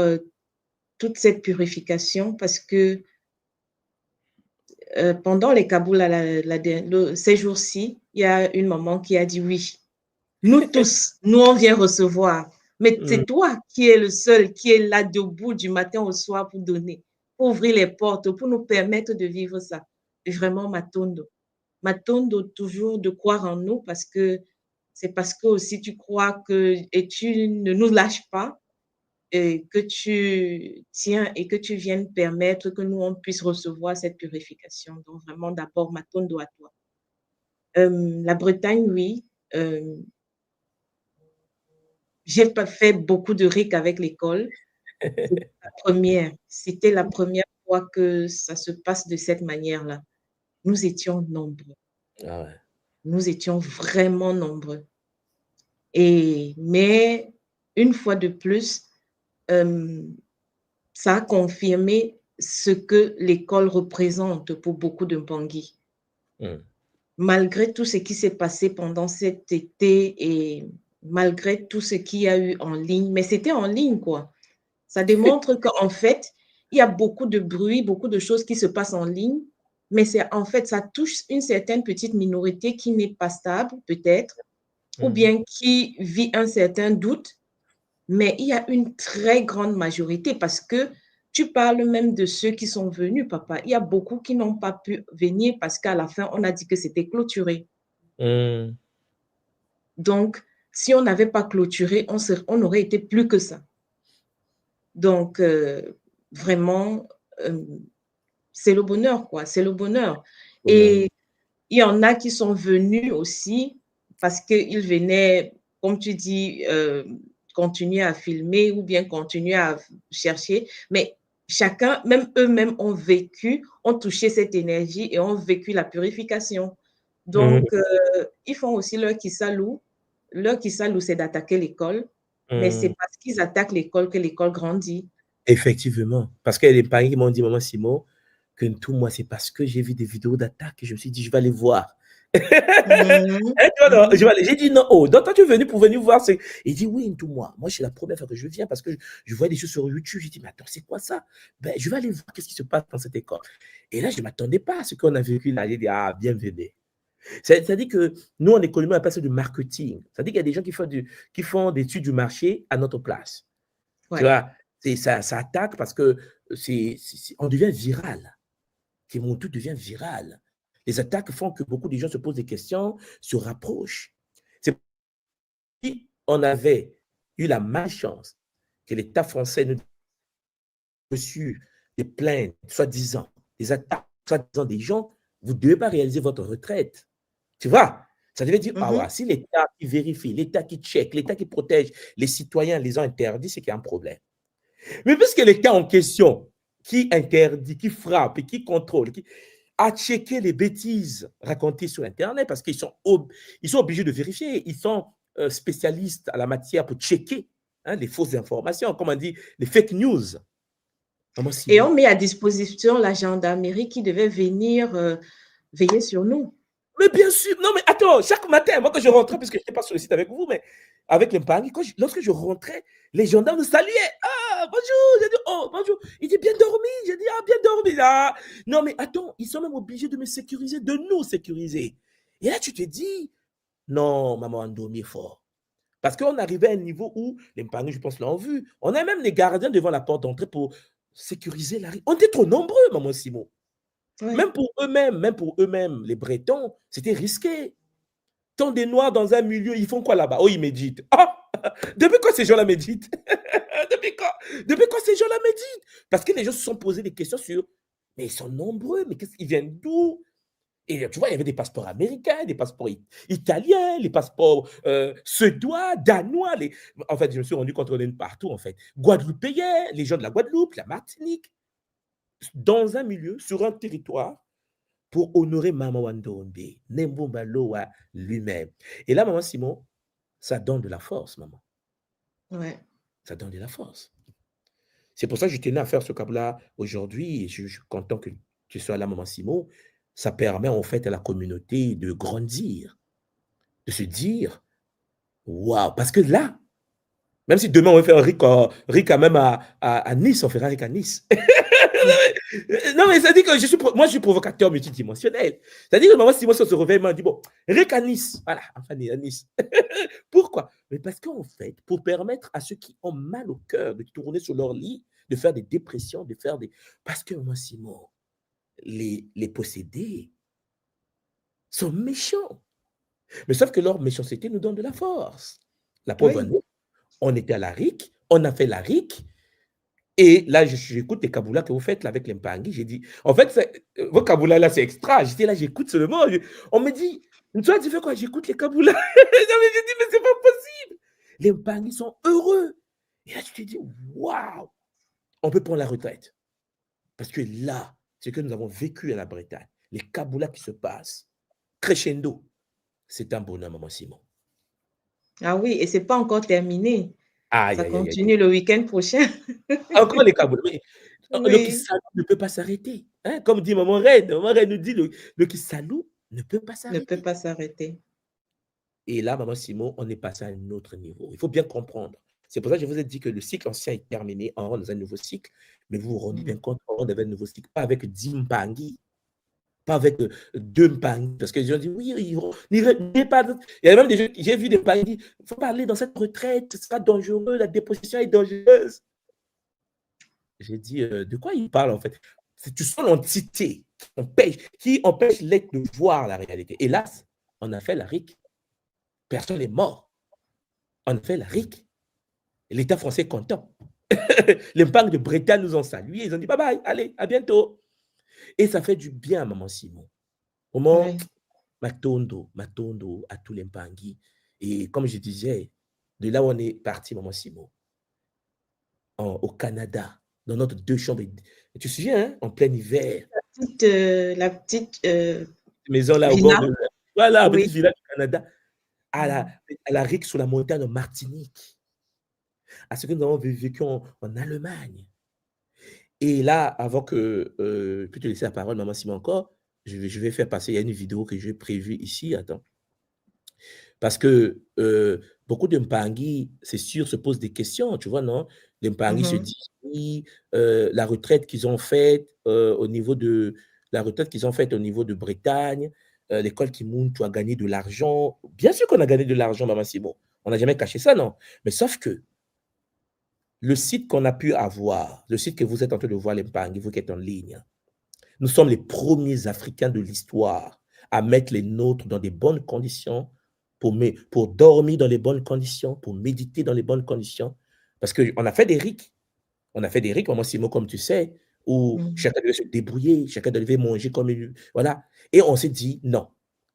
toute cette purification, parce que pendant les Kaboul, ces jours-ci, il y a une maman qui a dit oui. Nous tous, nous, on vient recevoir. Mais c'est toi qui es le seul qui est là debout du matin au soir pour donner, pour ouvrir les portes, pour nous permettre de vivre ça. Et vraiment, Matondo. Matondo, toujours de croire en nous parce que c'est parce que aussi tu crois que et tu ne nous lâches pas et que tu tiens et que tu viennes permettre que nous, on puisse recevoir cette purification. Donc, vraiment, d'abord, Matondo à toi. La Bretagne, oui. J'ai pas fait beaucoup de RIC avec l'école. C'était la première fois que ça se passe de cette manière-là. Nous étions nombreux. Ah ouais. Nous étions vraiment nombreux. Mais une fois de plus, ça a confirmé ce que l'école représente pour beaucoup de Mpangui. Malgré tout ce qui s'est passé pendant cet été et malgré tout ce qu'il y a eu en ligne, mais c'était en ligne, quoi. Ça démontre qu'en fait, il y a beaucoup de bruit, beaucoup de choses qui se passent en ligne, mais en fait, ça touche une certaine petite minorité qui n'est pas stable, peut-être, ou bien qui vit un certain doute, mais il y a une très grande majorité parce que tu parles même de ceux qui sont venus, papa. Il y a beaucoup qui n'ont pas pu venir parce qu'à la fin, on a dit que c'était clôturé. Donc, si on n'avait pas clôturé, on aurait été plus que ça. Donc, vraiment, c'est le bonheur, quoi. C'est le bonheur. Et il y en a qui sont venus aussi parce qu'ils venaient, comme tu dis, continuer à filmer ou bien continuer à chercher. Mais chacun, même eux-mêmes, ont vécu, ont touché cette énergie et ont vécu la purification. Donc, ils font aussi leur Kissalou. Leur Kissalou, c'est d'attaquer l'école. Mais c'est parce qu'ils attaquent l'école que l'école grandit. Effectivement. Parce qu'il y a des parents qui m'ont dit, maman Simon, que tout moi, c'est parce que j'ai vu des vidéos d'attaque et je me suis dit, je vais aller voir. J'ai dit non, oh, donc toi tu es venu pour venir voir. Il dit oui, tout moi. Moi, c'est la première fois que je viens parce que je vois des choses sur YouTube. J'ai dit, mais attends, c'est quoi ça? Ben, je vais aller voir qu'est-ce qui se passe dans cette école. Et là, je ne m'attendais pas à ce qu'on a vécu là. J'ai dit, ah, bienvenue. C'est-à-dire que nous, en économie, on appelle ça du marketing. C'est-à-dire qu'il y a des gens qui font des études du marché à notre place. Ouais. Tu vois, ça attaque parce que on devient viral. Tout devient viral. Les attaques font que beaucoup de gens se posent des questions, se rapprochent. C'est si on avait eu la malchance que l'État français nous reçu des plaintes, soi-disant, des attaques, soi-disant des gens, vous ne devez pas réaliser votre retraite. Tu vois, ça devait dire, ah ouais, si l'État qui vérifie, l'État qui check, l'État qui protège les citoyens les ont interdits, c'est qu'il y a un problème. Mais puisque l'État en question, qui interdit, qui frappe et qui contrôle, a checké les bêtises racontées sur Internet, parce qu'ils sont obligés de vérifier, ils sont spécialistes à la matière pour checker les fausses informations, comme on dit, les fake news. Et on met à disposition la gendarmerie qui devait venir veiller sur nous. Mais bien sûr, non mais attends, chaque matin, moi quand je rentrais, parce que je n'étais pas sur le site avec vous, mais avec les Mpangui, lorsque je rentrais, les gendarmes nous saluaient. Ah, bonjour, j'ai dit, oh, bonjour. Il dit, bien dormi, j'ai dit, ah, bien dormi. Ah. Non mais attends, ils sont même obligés de me sécuriser, de nous sécuriser. Et là, tu te dis, non, maman a dormi fort. Parce qu'on arrivait à un niveau où, les Mpangui, je pense, l'ont vu. On a même les gardiens devant la porte d'entrée pour sécuriser la rue. On était trop nombreux, maman Simon. Ouais. Même pour eux-mêmes, les Bretons, c'était risqué. Tant des Noirs dans un milieu, ils font quoi là-bas? Oh, ils méditent. Ah, depuis quand ces gens-là méditent? Depuis quand ces gens-là méditent? Parce que les gens se sont posés des questions sur, mais ils sont nombreux, mais qu'est-ce qu'ils viennent d'où? Et tu vois, il y avait des passeports américains, des passeports italiens, les passeports suédois, danois. En fait, je me suis rendu compte qu'on est partout, en fait. Guadeloupéens, les gens de la Guadeloupe, la Martinique. Dans un milieu, sur un territoire, pour honorer Maman Wandombe, Nembomba Loa lui-même. Et là, Maman Simon, ça donne de la force, maman. Ouais. Ça donne de la force. C'est pour ça que je tenais à faire ce câble-là aujourd'hui. Et je suis content que tu sois là, Maman Simon. Ça permet en fait à la communauté de grandir, de se dire, waouh, parce que là, même si demain on va faire un RIC quand même à Nice, on fera un RIC à Nice. Non, mais ça dit que moi, je suis provocateur multidimensionnel. C'est-à-dire que maman, si moi, on se réveille, elle dit, bon, RIC à Nice. Voilà, enfin, à Nice. Pourquoi? Mais parce qu'en fait, pour permettre à ceux qui ont mal au cœur de tourner sur leur lit, de faire des dépressions, de faire des... Parce que, maman Simon, les possédés sont méchants. Mais sauf que leur méchanceté nous donne de la force. La preuve, oui. On était à la RIC, on a fait la RIC, et là, j'écoute les Kaboulas que vous faites là, avec les Mpangui. J'ai dit, en fait, vos Kaboulas là, c'est extra. J'étais là, j'écoute seulement. On me dit, toi, tu fais quoi? J'écoute les Kaboulas. J'ai dit, mais c'est pas possible. Les Mpangui sont heureux. Et là, tu te dis, waouh, on peut prendre la retraite. Parce que là, ce que nous avons vécu à la Bretagne, les Kaboulas qui se passent, crescendo, c'est un bonheur, maman Simon. Ah oui, et ce n'est pas encore terminé. Ça continue le week-end prochain. Encore les Kaboulas. Oui. Le Kissanou ne peut pas s'arrêter. Hein? Comme dit Maman Reine nous dit, le Kissanou ne peut pas s'arrêter. Ne peut pas s'arrêter. Et là, Maman Simon, on est passé à un autre niveau. Il faut bien comprendre. C'est pour ça que je vous ai dit que le cycle ancien est terminé, on rentre dans un nouveau cycle, mais vous vous rendez bien compte, on rentre dans un nouveau cycle, pas avec 10 Mpangui, pas avec 2 Mpangui, parce que les gens disent, oui, n'irez pas. Il y a même des gens, j'ai vu des Mpangui, il faut pas aller dans cette retraite, ce sera dangereux, la déposition est dangereuse. J'ai dit, de quoi il parle en fait? C'est une seule entité qui empêche l'être de voir la réalité. Hélas, on a fait la RIC. Personne n'est mort. On a fait la RIC. L'État français est content. Les Mpangui de Bretagne nous ont salués. Ils ont dit bye bye, allez, à bientôt. Et ça fait du bien à Maman Simon. Au moment, matondo à tous les Mpangui. Et comme je disais, de là où on est parti, Maman Simon, au Canada, dans notre 2 chambres. Tu te souviens, hein, en plein hiver. La petite maison là au bord de... Voilà, petite villa du Canada. À la RIC sur la montagne en Martinique. À ce que nous avons vécu en Allemagne. Et là, avant que je puisse te laisser la parole, Maman Simon encore, je vais faire passer, il y a une vidéo que j'ai prévue ici, attends. Parce que beaucoup de Mpangui, c'est sûr, se posent des questions, tu vois, non? Les Mpangui se disent, oui, la retraite qu'ils ont faite au niveau de Bretagne, l'école Kimuntu a gagné de l'argent. Bien sûr qu'on a gagné de l'argent, Maman Simon. On n'a jamais caché ça, non? Mais sauf que le site qu'on a pu avoir, le site que vous êtes en train de voir, les Mpangui, vous qui êtes en ligne, nous sommes les premiers Africains de l'histoire à mettre les nôtres dans des bonnes conditions, pour dormir dans les bonnes conditions, pour méditer dans les bonnes conditions. Parce qu'on a fait des RIC. On a fait des RIC, Maman Simon, comme tu sais, où chacun devait se débrouiller, chacun devait manger comme il... Voilà. Et on s'est dit, non,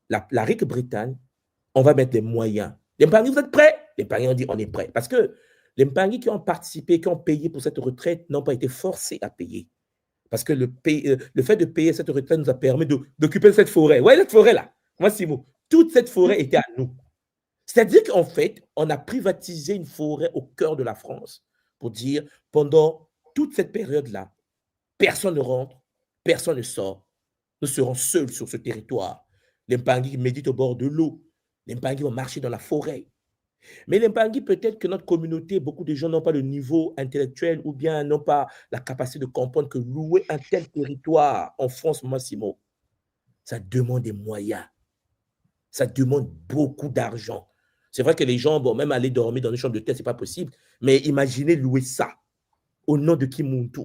la RIC Bretagne, on va mettre des moyens. Les Mpangui, vous êtes prêts? Les Mpangui ont dit, on est prêts. Parce que les Mpangui qui ont participé, qui ont payé pour cette retraite, n'ont pas été forcés à payer. Parce que le fait de payer cette retraite nous a permis d'occuper cette forêt. Vous voyez cette forêt-là? Moi, Simon, toute cette forêt était à nous. C'est-à-dire qu'en fait, on a privatisé une forêt au cœur de la France pour dire, pendant toute cette période-là, Personne ne rentre, personne ne sort. Nous serons seuls sur ce territoire. Les Mpangi méditent au bord de l'eau. Les Mpangi vont marcher dans la forêt. Mais les Mpangi, peut-être que notre communauté, beaucoup de gens n'ont pas le niveau intellectuel ou bien n'ont pas la capacité de comprendre que louer un tel territoire en France, Massimo, ça demande des moyens. Ça demande beaucoup d'argent. C'est vrai que les gens, bon, même aller dormir dans une chambre d'hôtel, ce n'est pas possible. Mais imaginez louer ça au nom de Kimuntu,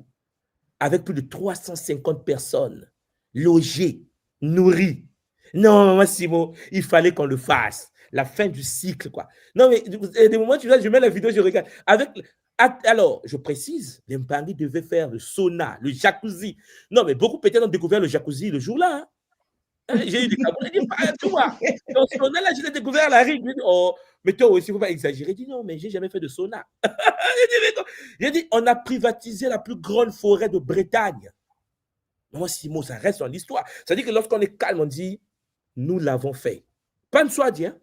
avec plus de 350 personnes, logées, nourries. Non, Massimo, il fallait qu'on le fasse. La fin du cycle, quoi. Non, mais des moments, tu vois, je mets la vidéo, je regarde. Alors, je précise, les Mpangi devaient faire le sauna, le jacuzzi. Non, mais beaucoup peut-être ont découvert le jacuzzi le jour-là. Hein. J'ai eu des Camerounais qui disent, tu vois, dans ce sauna-là, j'ai découvert la rigue. Oh, mais toi aussi, il ne faut pas exagérer. Je dis, non, mais je n'ai jamais fait de sauna. J'ai dit, on a privatisé la plus grande forêt de Bretagne. Moi, Simon, ça reste dans l'histoire. C'est-à-dire que lorsqu'on est calme, on dit, nous l'avons fait. Pas de soi dit, hein?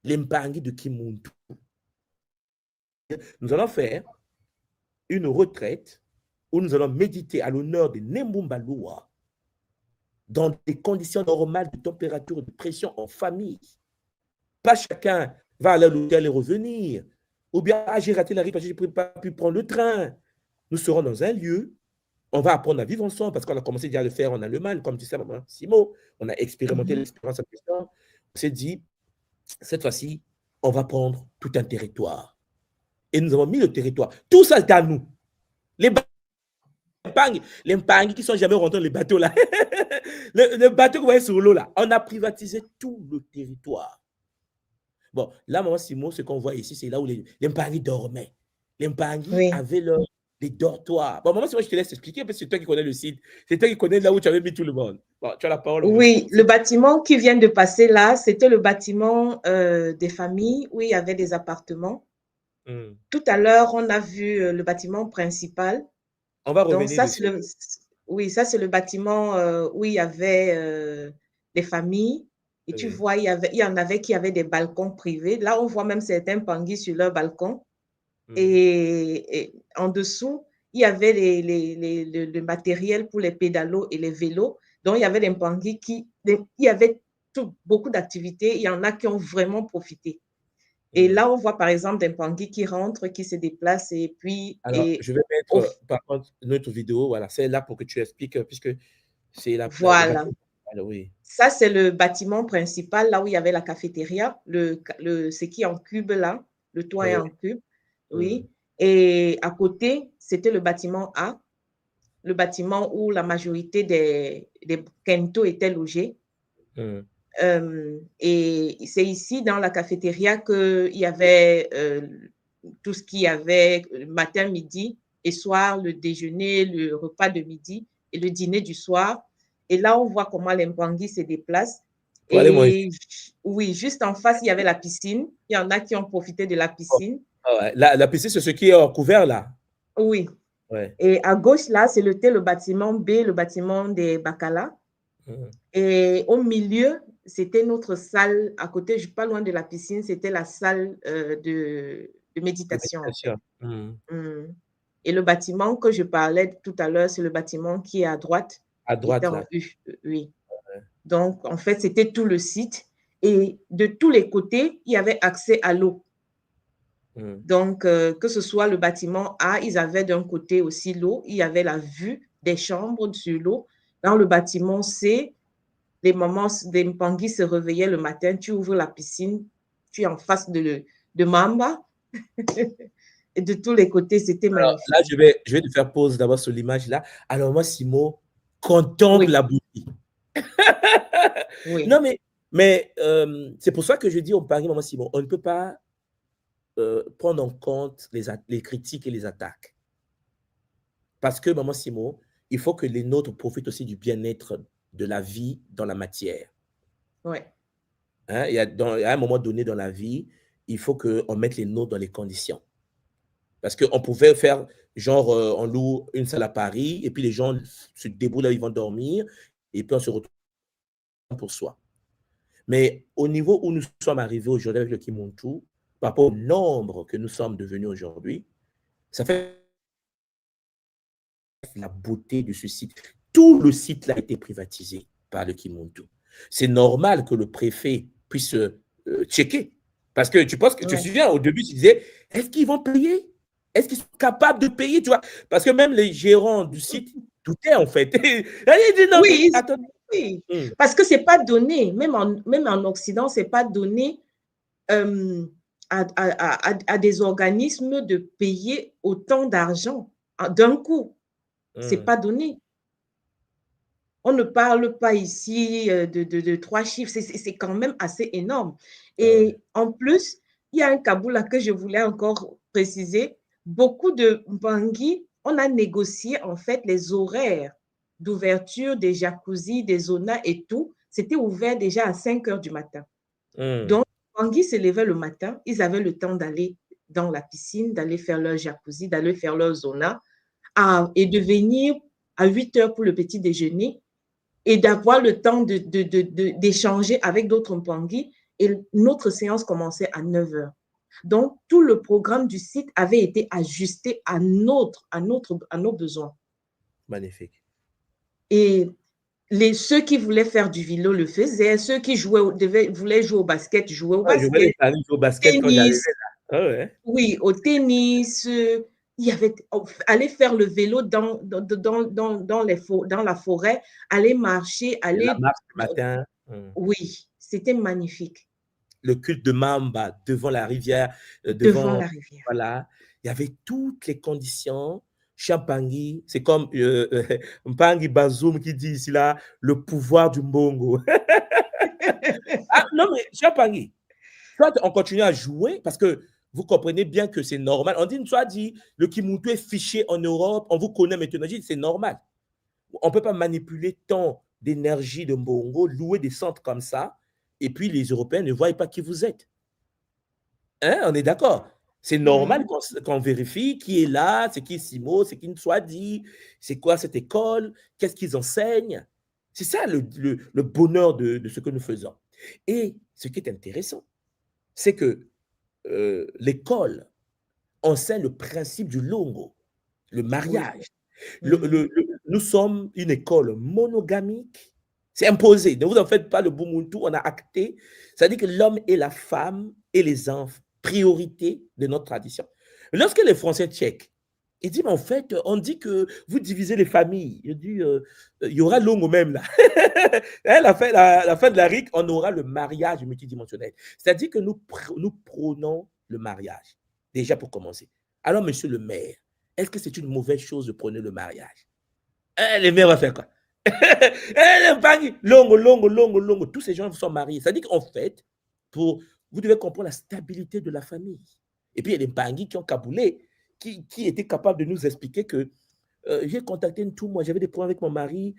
Les Mpangi de Kimuntu. Nous allons faire une retraite où nous allons méditer à l'honneur de Nembumba Loa dans des conditions normales de température et de pression en famille. Pas chacun va aller à l'hôtel et revenir. Ou bien, j'ai raté la rive parce que je n'ai pas pu prendre le train. Nous serons dans un lieu, on va apprendre à vivre ensemble parce qu'on a commencé déjà à le faire en Allemagne, comme tu sais, maman Simo. On a expérimenté l'expérience en question. On s'est dit, cette fois-ci, on va prendre tout un territoire. Et nous avons mis le territoire. Tout ça, c'est à nous. Les Mpangi qui ne sont jamais rentrés dans les bateaux là. le bateau que vous voyez sur l'eau là. On a privatisé tout le territoire. Bon, là, maman Simon, ce qu'on voit ici, c'est là où les Mpangi dormaient. Les Mpangi avaient les dortoirs. Bon, maman Simon, je te laisse expliquer parce que c'est toi qui connais le site. C'est toi qui connais là où tu avais mis tout le monde. Bon, tu as la parole. Oui, le bâtiment qui vient de passer là, c'était le bâtiment des familles où il y avait des appartements. Tout à l'heure, on a vu le bâtiment principal. On va revenir. Donc, ça, c'est le bâtiment où il y avait des familles. Et tu vois, il y en avait qui avaient des balcons privés. Là, on voit même certains Mpangi sur leur balcon. Et en dessous, il y avait le matériel pour les pédalos et les vélos. Donc, il y avait des Mpangi il y avait beaucoup d'activités. Il y en a qui ont vraiment profité. Et là, on voit par exemple des Mpangi qui rentrent, qui se déplacent et puis… Alors, je vais mettre par contre notre vidéo. Voilà, c'est là pour que tu expliques, puisque c'est la… Voilà. Alors, oui. Ça, c'est le bâtiment principal, là où il y avait la cafétéria, ce qui est en cube là, le toit est en cube. Oui. Et à côté, c'était le bâtiment A, le bâtiment où la majorité des Kento étaient logés. Et c'est ici, dans la cafétéria, qu'il y avait tout ce qu'il y avait matin, midi et soir, le déjeuner, le repas de midi et le dîner du soir. Et là, on voit comment les Mpangi se déplacent. Et oui, juste en face, il y avait la piscine. Il y en a qui ont profité de la piscine. Oh, ouais. La piscine, c'est ce qui est couvert là. Oui. Ouais. Et à gauche, là, c'était le bâtiment B, le bâtiment des Bacala. Et au milieu, c'était notre salle à côté, pas loin de la piscine, c'était la salle de méditation. Et le bâtiment que je parlais tout à l'heure, c'est le bâtiment qui est à droite. À droite, là. Oui. Ouais. Donc, en fait, c'était tout le site. Et de tous les côtés, il y avait accès à l'eau. Donc, que ce soit le bâtiment A, ils avaient d'un côté aussi l'eau. Il y avait la vue des chambres sur l'eau. Dans le bâtiment C, les mamans des Mpangi se réveillaient le matin, tu ouvres la piscine, tu es en face de Mamba. Et de tous les côtés, c'était magnifique. Là, je vais te faire pause d'abord sur l'image là. Alors moi, Simon, contemple la beauté. Oui. Non, mais c'est pour ça que je dis au Mpangi, maman Simon, on ne peut pas prendre en compte les critiques et les attaques. Parce que, maman Simon, il faut que les nôtres profitent aussi du bien-être de la vie dans la matière. Oui. Hein, à un moment donné dans la vie, il faut qu'on mette les nôtres dans les conditions. Parce qu'on pouvait faire, genre, on loue une salle à Paris, et puis les gens se débrouillent là, ils vont dormir, et puis on se retrouve pour soi. Mais au niveau où nous sommes arrivés aujourd'hui avec le Kimuntu, par rapport au nombre que nous sommes devenus aujourd'hui, ça fait la beauté de ce site. Tout le site là a été privatisé par le Kimuntu. C'est normal que le préfet puisse checker. Parce que tu penses que, tu te souviens, au début, tu disais, est-ce qu'ils vont payer? Est-ce qu'ils sont capables de payer, tu vois? Parce que même les gérants du site doutaient, en fait. Dit, non, oui, attendez. Oui. Parce que ce n'est pas donné, même en Occident, ce n'est pas donné à des organismes de payer autant d'argent d'un coup. Ce n'est pas donné. On ne parle pas ici de 3 chiffres, c'est quand même assez énorme. Et en plus, il y a un Kaboula que je voulais encore préciser. Beaucoup de Bangui, on a négocié en fait les horaires d'ouverture des jacuzzi, des saunas et tout. C'était ouvert déjà à 5 heures du matin. Donc, Bangui se levait le matin, ils avaient le temps d'aller dans la piscine, d'aller faire leur jacuzzi, d'aller faire leur sauna et de venir à 8 heures pour le petit déjeuner et d'avoir le temps d'échanger avec d'autres Mpangi. Et notre séance commençait à 9 heures. Donc, tout le programme du site avait été ajusté à nos besoins. Magnifique. Et ceux qui voulaient faire du vélo le faisaient. Ceux qui voulaient jouer au basket, jouaient au basket. Je voulais aller jouer au basket quand j'arrivais là. Oui, au tennis. Il y avait aller faire le vélo dans la forêt, aller marcher, aller... La marche le matin. Oui, c'était magnifique. Le culte de Mamba devant la rivière. Devant la rivière. Voilà. Il y avait toutes les conditions. Champangui, c'est comme Mpangi Bazoum qui dit ici là, le pouvoir du Mbongo. Ah, non, mais Champangui, soit on continue à jouer parce que vous comprenez bien que c'est normal. On dit, soit dit, le Kimuntu est fiché en Europe, on vous connaît maintenant, c'est normal. On ne peut pas manipuler tant d'énergie de Mbongo, louer des centres comme ça, et puis les Européens ne voient pas qui vous êtes. Hein, on est d'accord. C'est normal qu'on vérifie qui est là, c'est qui Simo, c'est qui Nswadi, c'est quoi cette école, qu'est-ce qu'ils enseignent. C'est ça le bonheur de ce que nous faisons. Et ce qui est intéressant, c'est que l'école enseigne le principe du longo, le mariage. Nous sommes une école monogamique. C'est imposé. Ne vous en faites pas, le Bumuntu, on a acté. C'est-à-dire que l'homme et la femme et les enfants, priorité de notre tradition. Lorsque les Français checkent, ils disent, mais en fait, on dit que vous divisez les familles. Je dis, il y aura l'ongo même là. la fin de la RIC, on aura le mariage multidimensionnel. C'est-à-dire que nous prônons le mariage, déjà pour commencer. Alors, monsieur le maire, est-ce que c'est une mauvaise chose de prôner le mariage? Les maires vont faire quoi? Longo. Tous ces gens sont mariés. C'est-à-dire qu'en fait, vous devez comprendre la stabilité de la famille. Et puis, il y a des Bangui qui ont caboulé, qui étaient capables de nous expliquer que j'ai contacté Ntou, moi j'avais des problèmes avec mon mari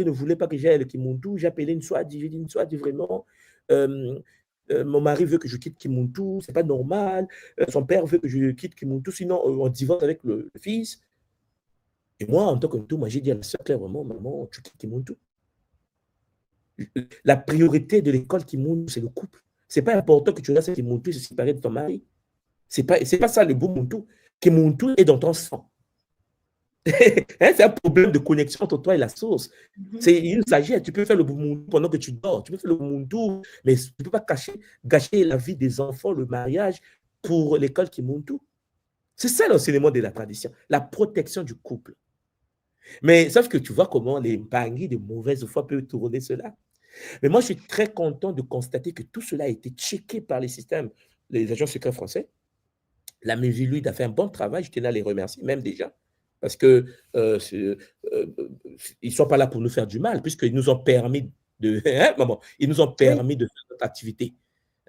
ne voulait pas que j'aille avec Kimuntu, j'ai appelé Nswadi, j'ai dit Nswadi vraiment, mon mari veut que je quitte Kimuntu, c'est pas normal, son père veut que je quitte Kimuntu, sinon on divorce avec le fils. Et moi, en tant que Ntou, moi j'ai dit à la soeur clairement, maman, tu quittes Kimuntu. La priorité de l'école Kimuntu, c'est le couple. C'est pas important que tu restes Kimuntu et se séparer de ton mari. C'est pas ça le beau Muntu. Kimuntu est dans ton sang. C'est un problème de connexion entre toi et la source. C'est une sagesse. Tu peux faire le Bumuntu pendant que tu dors. Tu peux faire le Bumuntu, mais tu ne peux pas gâcher la vie des enfants, le mariage pour l'école Kimuntu. C'est ça l'enseignement de la tradition, la protection du couple. Mais sauf que tu vois comment les Bangui de mauvaise foi peuvent tourner cela. Mais moi, je suis très content de constater que tout cela a été checké par les systèmes, les agents secrets français. La MIVILUD a fait un bon travail, je tenais à les remercier, même déjà. Parce que ils ne sont pas là pour nous faire du mal, puisqu'ils nous ont permis de, ils nous ont permis de faire notre activité.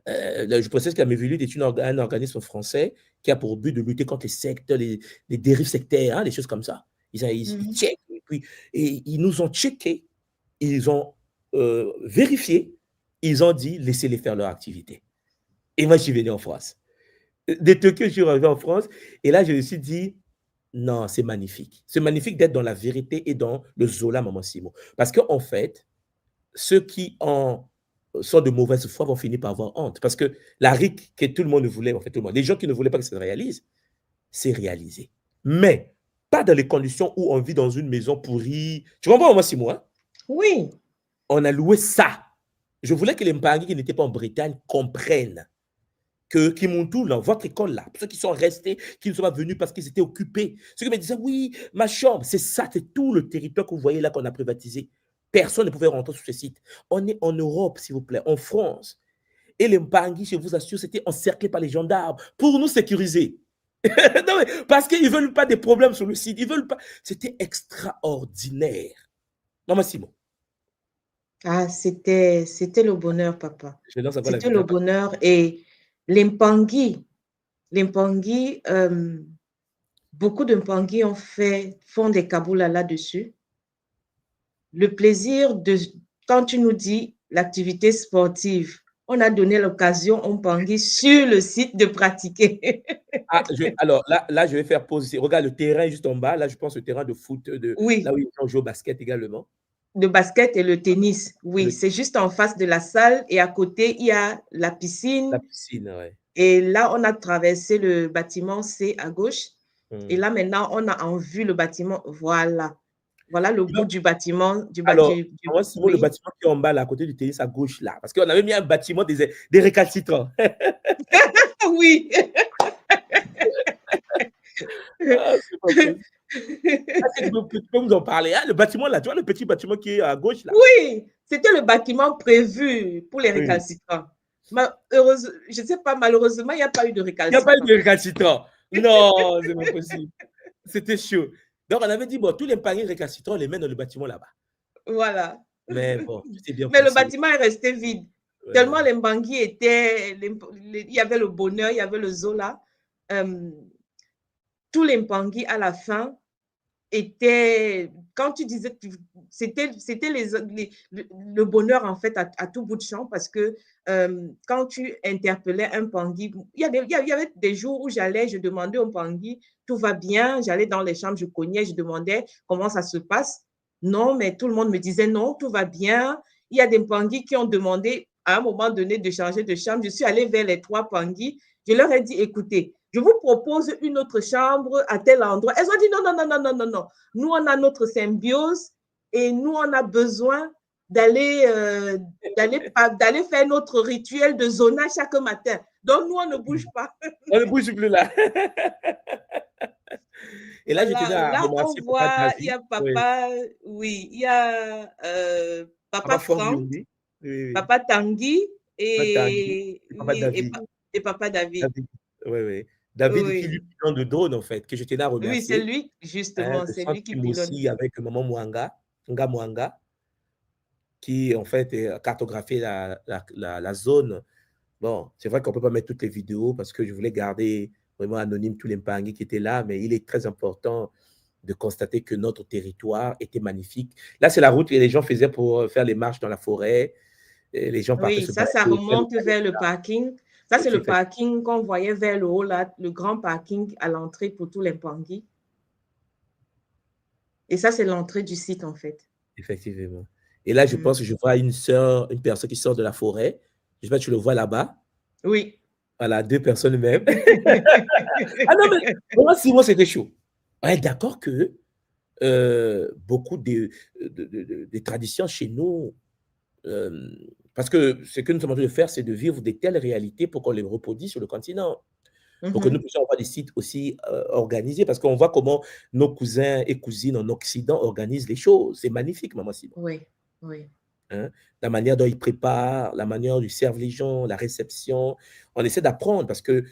Je précise que la MIVILUD est un organisme français qui a pour but de lutter contre les sectes, les dérives sectaires, hein, des choses comme ça. Ils checkent, et ils nous ont checké, ils ont vérifié, ils ont dit laissez-les faire leur activité. Et moi, je suis venu en France. De Tokyo, je suis arrivé en France, et là, je me suis dit, non, c'est magnifique. C'est magnifique d'être dans la vérité et dans le Zola Maman Simo. Parce qu'en fait, ceux qui sont de mauvaise foi vont finir par avoir honte. Parce que la RIC que tout le monde voulait, en fait, tout le monde, les gens qui ne voulaient pas que ça se réalise, c'est réalisé. Mais pas dans les conditions où on vit dans une maison pourrie. Tu comprends, moi, Simon? Hein? Oui. On a loué ça. Je voulais que les Mpangi qui n'étaient pas en Bretagne comprennent que Kimuntu, dans votre école là, ceux qui sont restés, qui ne sont pas venus parce qu'ils étaient occupés, ceux qui me disaient, oui, ma chambre, c'est ça, c'est tout le territoire que vous voyez là qu'on a privatisé. Personne ne pouvait rentrer sur ce site. On est en Europe, s'il vous plaît, en France. Et les Mpangi, je vous assure, c'était encerclé par les gendarmes pour nous sécuriser. Non, parce qu'ils ne veulent pas des problèmes sur le site. Ils veulent pas. C'était extraordinaire. Non, mais Simon. Ah, c'était le bonheur, papa. C'était le bonheur. Et les Mpangi, beaucoup de Mpangi font des kaboulas là-dessus. Le plaisir de, quand tu nous dis l'activité sportive, on a donné l'occasion aux Mpangi sur le site de pratiquer. Alors là, je vais faire pause. Regarde le terrain juste en bas. Là, je pense au terrain de foot. Oui. Là où ils jouent au basket également. Le basket et le tennis, oui. C'est juste en face de la salle et à côté, il y a la piscine. La piscine, oui. Et là, on a traversé le bâtiment C à gauche. Et là, maintenant, on a en vue le bâtiment. Voilà. Voilà le bout du bâtiment. Alors, moi, Simon, le bâtiment qui est en bas, là, à côté du tennis, à gauche, là. Parce qu'on avait mis un bâtiment des récalcitrants. Oui. Tu peux nous en parler, hein? Le bâtiment là, tu vois le petit bâtiment qui est à gauche là? Oui, c'était le bâtiment prévu pour les récalcitrants. Mais je ne sais pas, malheureusement, il n'y a pas eu de récalcitrants. Il n'y a pas eu de récalcitrants. Non, c'est pas possible. C'était chaud. Donc, on avait dit, bon, tous les paniers récalcitrants, on les met dans le bâtiment là-bas. Voilà. Mais bon, c'était bien. Mais le bâtiment est resté vide. Ouais. Tellement les Mpangi étaient, il y avait le bonheur, il y avait le Zola. Tous les Mpangi à la fin étaient, quand tu disais, c'était le bonheur en fait à tout bout de champ parce que quand tu interpellais un Mpangi, il y avait des jours où j'allais, je demandais au Mpangi, tout va bien, j'allais dans les chambres, je cognais, je demandais comment ça se passe. Non, mais tout le monde me disait non, tout va bien. Il y a des Mpangi qui ont demandé à un moment donné de changer de chambre. Je suis allée vers les 3 Mpangi. Je leur ai dit, écoutez, je vous propose une autre chambre à tel endroit. Elles ont dit non, non, non, non, non, non, non. Nous, on a notre symbiose et nous, on a besoin d'aller faire notre rituel de zona chaque matin. Donc, nous, on ne bouge pas. On ne bouge plus là. Et là, là on voit, il y a papa, oui, il y a papa Franck, oui. Papa Tanguy et papa David. Oui, oui. David qui lui pilote de drone, en fait, que je tenais à remercier. Oui, c'est lui, justement, c'est lui qui pilote. Aussi avec maman Mwanga, qui, en fait, a cartographié la zone. Bon, c'est vrai qu'on ne peut pas mettre toutes les vidéos parce que je voulais garder vraiment anonyme tous les Mpangi qui étaient là, mais il est très important de constater que notre territoire était magnifique. Là, c'est la route que les gens faisaient pour faire les marches dans la forêt. Et les gens partaient se balader. Ça remonte vers le parking. Ça, c'est le parking qu'on voyait vers le haut, là, le grand parking à l'entrée pour tous les Mpangi. Et ça, c'est l'entrée du site, en fait. Effectivement. Et là, je pense que je vois une personne qui sort de la forêt. Je sais pas, tu le vois là-bas. Oui. Voilà, 2 personnes même. Ah non, mais moi, Simon, c'était chaud. On est d'accord que beaucoup des traditions chez nous, parce que ce que nous sommes en train de faire, c'est de vivre des telles réalités pour qu'on les reproduise sur le continent. Pour que nous puissions avoir des sites aussi organisés, parce qu'on voit comment nos cousins et cousines en Occident organisent les choses. C'est magnifique, maman Simon. Oui, oui. Hein? La manière dont ils préparent, la manière dont ils servent les gens, la réception. On essaie d'apprendre parce que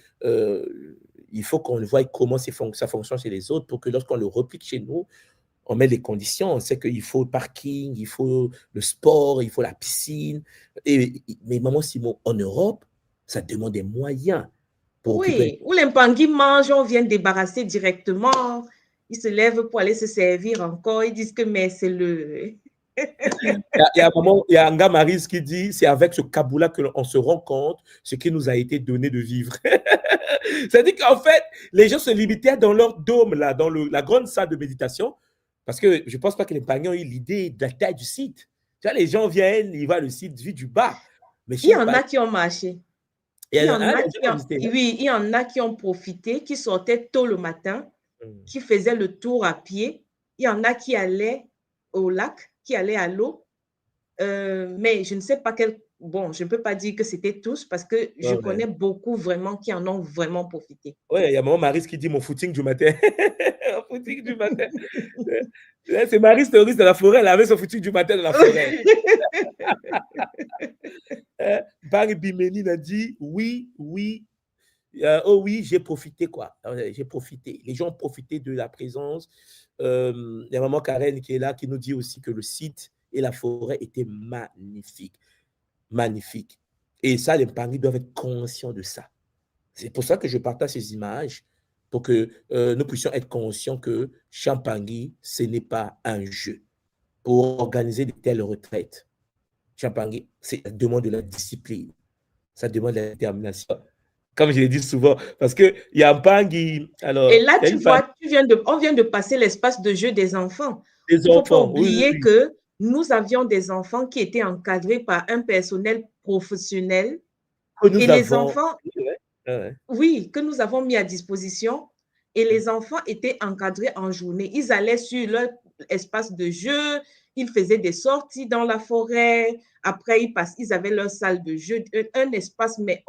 il faut qu'on voie comment ça fonctionne chez les autres pour que lorsqu'on le replique chez nous, on met les conditions. On sait qu'il faut le parking, il faut le sport, il faut la piscine. Mais maman Simon, en Europe, ça demande des moyens. Oui, où les Mpangi mangent, on vient débarrasser directement. Ils se lèvent pour aller se servir encore. Ils disent que mais c'est le... Il y a un gars Maryse qui dit c'est avec ce kaboula qu'on se rend compte ce qui nous a été donné de vivre. C'est-à-dire qu'en fait, les gens se limitaient dans leur dôme, là, dans la grande salle de méditation, parce que je ne pense pas que les Mpangi ont eu l'idée de la taille du site. Tu vois, les gens viennent, ils voient le site vu du bas. Mais il y en a qui ont marché. Il y en a qui ont profité, qui sortaient tôt le matin qui faisaient le tour à pied. Il y en a qui allaient au lac, qui allaient à l'eau. Mais je ne sais pas quel... Bon, je ne peux pas dire que c'était tous parce que je connais beaucoup vraiment qui en ont vraiment profité. Oui, il y a maman Maris qui dit mon footing du matin. Mon footing du matin. C'est Maris, terroriste de la forêt, elle avait son footing du matin dans la forêt. Barry Bimenine a dit oui, oui. Oh oui, j'ai profité, quoi. J'ai profité. Les gens ont profité de la présence. Il y a maman Karen qui est là, qui nous dit aussi que le site et la forêt étaient magnifiques. Magnifiques. Et ça, les Mpangui doivent être conscients de ça. C'est pour ça que je partage ces images, pour que nous puissions être conscients que Champangui, ce n'est pas un jeu. Pour organiser de telles retraites, Champangui, ça demande de la discipline. Ça demande de la détermination. Comme je l'ai dit souvent, parce qu'il y a un Mpangui... Alors, et là, tu vois, on vient de passer l'espace de jeu des enfants. Il ne faut pas oublier que nous avions des enfants qui étaient encadrés par un personnel professionnel. Et les enfants, oui, que nous avons mis à disposition. Et les enfants étaient encadrés en journée. Ils allaient sur leur espace de jeu, ils faisaient des sorties dans la forêt. Après, ils avaient leur salle de jeu, un espace, mais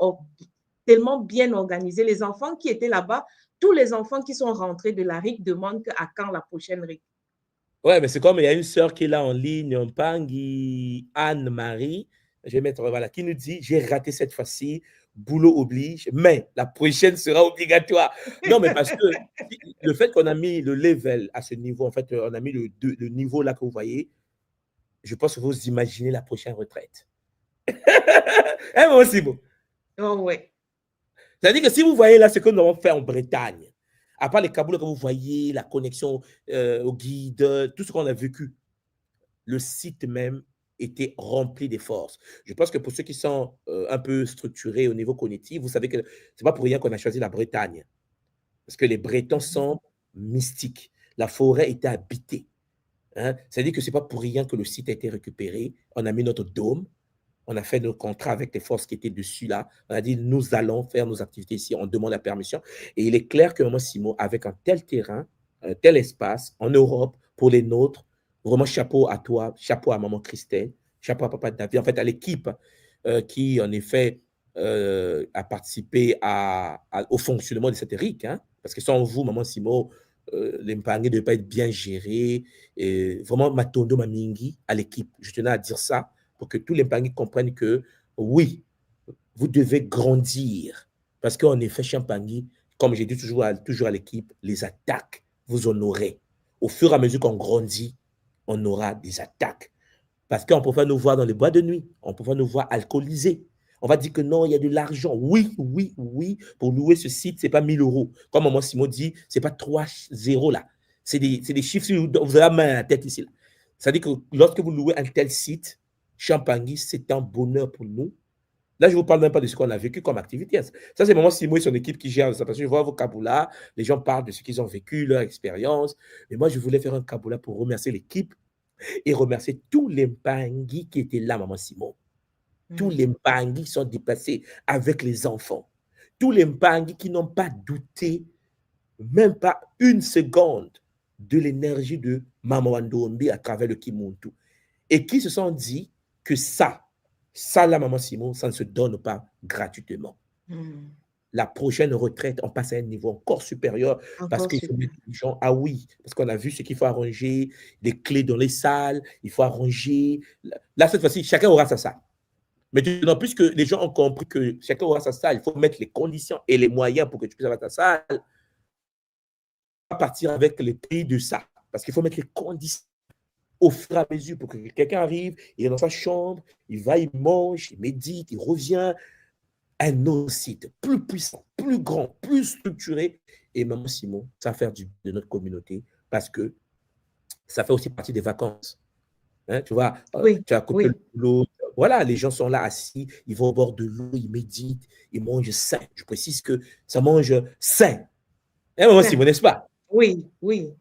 tellement bien organisé. Les enfants qui étaient là-bas, tous les enfants qui sont rentrés de la RIC demandent à quand la prochaine RIC. Ouais, mais c'est comme il y a une sœur qui est là en ligne, Mpangui, Anne-Marie, je vais mettre, voilà, qui nous dit, j'ai raté cette fois-ci, boulot oblige, mais la prochaine sera obligatoire. Non, mais parce que le fait qu'on a mis le level à ce niveau, en fait, on a mis le niveau là que vous voyez, je pense que vous imaginez la prochaine retraite. Hein, moi aussi, bon. Oh, ouais. C'est-à-dire que si vous voyez là ce que nous avons fait en Bretagne, à part les Kabouls que vous voyez, la connexion au guide, tout ce qu'on a vécu, le site même était rempli des forces. Je pense que pour ceux qui sont un peu structurés au niveau cognitif, vous savez que ce n'est pas pour rien qu'on a choisi la Bretagne. Parce que les Bretons sont mystiques. La forêt était habitée. Hein? C'est-à-dire que ce n'est pas pour rien que le site a été récupéré. On a mis notre dôme. On a fait nos contrats avec les forces qui étaient dessus là. On a dit, nous allons faire nos activités ici. On demande la permission. Et il est clair que Maman Simo, avec un tel terrain, un tel espace, en Europe, pour les nôtres, vraiment chapeau à toi, chapeau à Maman Christelle, chapeau à Papa David, en fait à l'équipe qui, en effet, a participé au fonctionnement de cette RIC. Hein, parce que sans vous, Maman Simo, les Mpangui ne devaient pas être bien gérés. Et vraiment, Matondo Mamingi à l'équipe. Je tenais à dire ça, pour que tous les Mpangui comprennent que oui, vous devez grandir. Parce qu'en effet, Champangui, comme j'ai dit toujours à l'équipe, les attaques, vous en aurez. Au fur et à mesure qu'on grandit, on aura des attaques. Parce qu'on peut pas nous voir dans les bois de nuit, on peut pas nous voir alcoolisés. On va dire que non, il y a de l'argent. Oui, oui, oui. Pour louer ce site, ce n'est pas 1 000 euros. Comme Maman Simo dit, ce n'est pas 3 zéros là. C'est des chiffres, vous avez la main à la tête ici. C'est-à-dire que lorsque vous louez un tel site, Champangui, c'est un bonheur pour nous. Là, je ne vous parle même pas de ce qu'on a vécu comme activité. Ça, c'est Maman Simo et son équipe qui gèrent ça. Parce que je vois vos Kaboula, les gens parlent de ce qu'ils ont vécu, leur expérience. Mais moi, je voulais faire un Kaboula pour remercier l'équipe et remercier tous les Mpangui qui étaient là, Maman Simo. Tous les Mpangui qui sont déplacés avec les enfants. Tous les Mpangui qui n'ont pas douté, même pas une seconde, de l'énergie de Maman Wandombe à travers le Kimuntu. Et qui se sont dit que ça là, Maman Simo, ça ne se donne pas gratuitement. La prochaine retraite, on passe à un niveau encore supérieur parce qu'il faut mettre les gens, ah oui, parce qu'on a vu ce qu'il faut arranger, les clés dans les salles, il faut arranger. Là, cette fois-ci, chacun aura sa salle. Mais d'autant plus que les gens ont compris que chacun aura sa salle, il faut mettre les conditions et les moyens pour que tu puisses avoir ta salle. On va partir avec les prix de ça, parce qu'il faut mettre les conditions au fur et à mesure pour que quelqu'un arrive, il est dans sa chambre, il va, il mange, il médite, il revient. Un autre site plus puissant, plus grand, plus structuré. Et Maman Simo, ça va faire de notre communauté parce que ça fait aussi partie des vacances. Hein, tu vois, tu as coupé l'eau. Voilà, les gens sont là assis, ils vont au bord de l'eau, ils méditent, ils mangent sain. Je précise que ça mange sain. Hein, Maman Simo, n'est-ce pas? Oui, oui.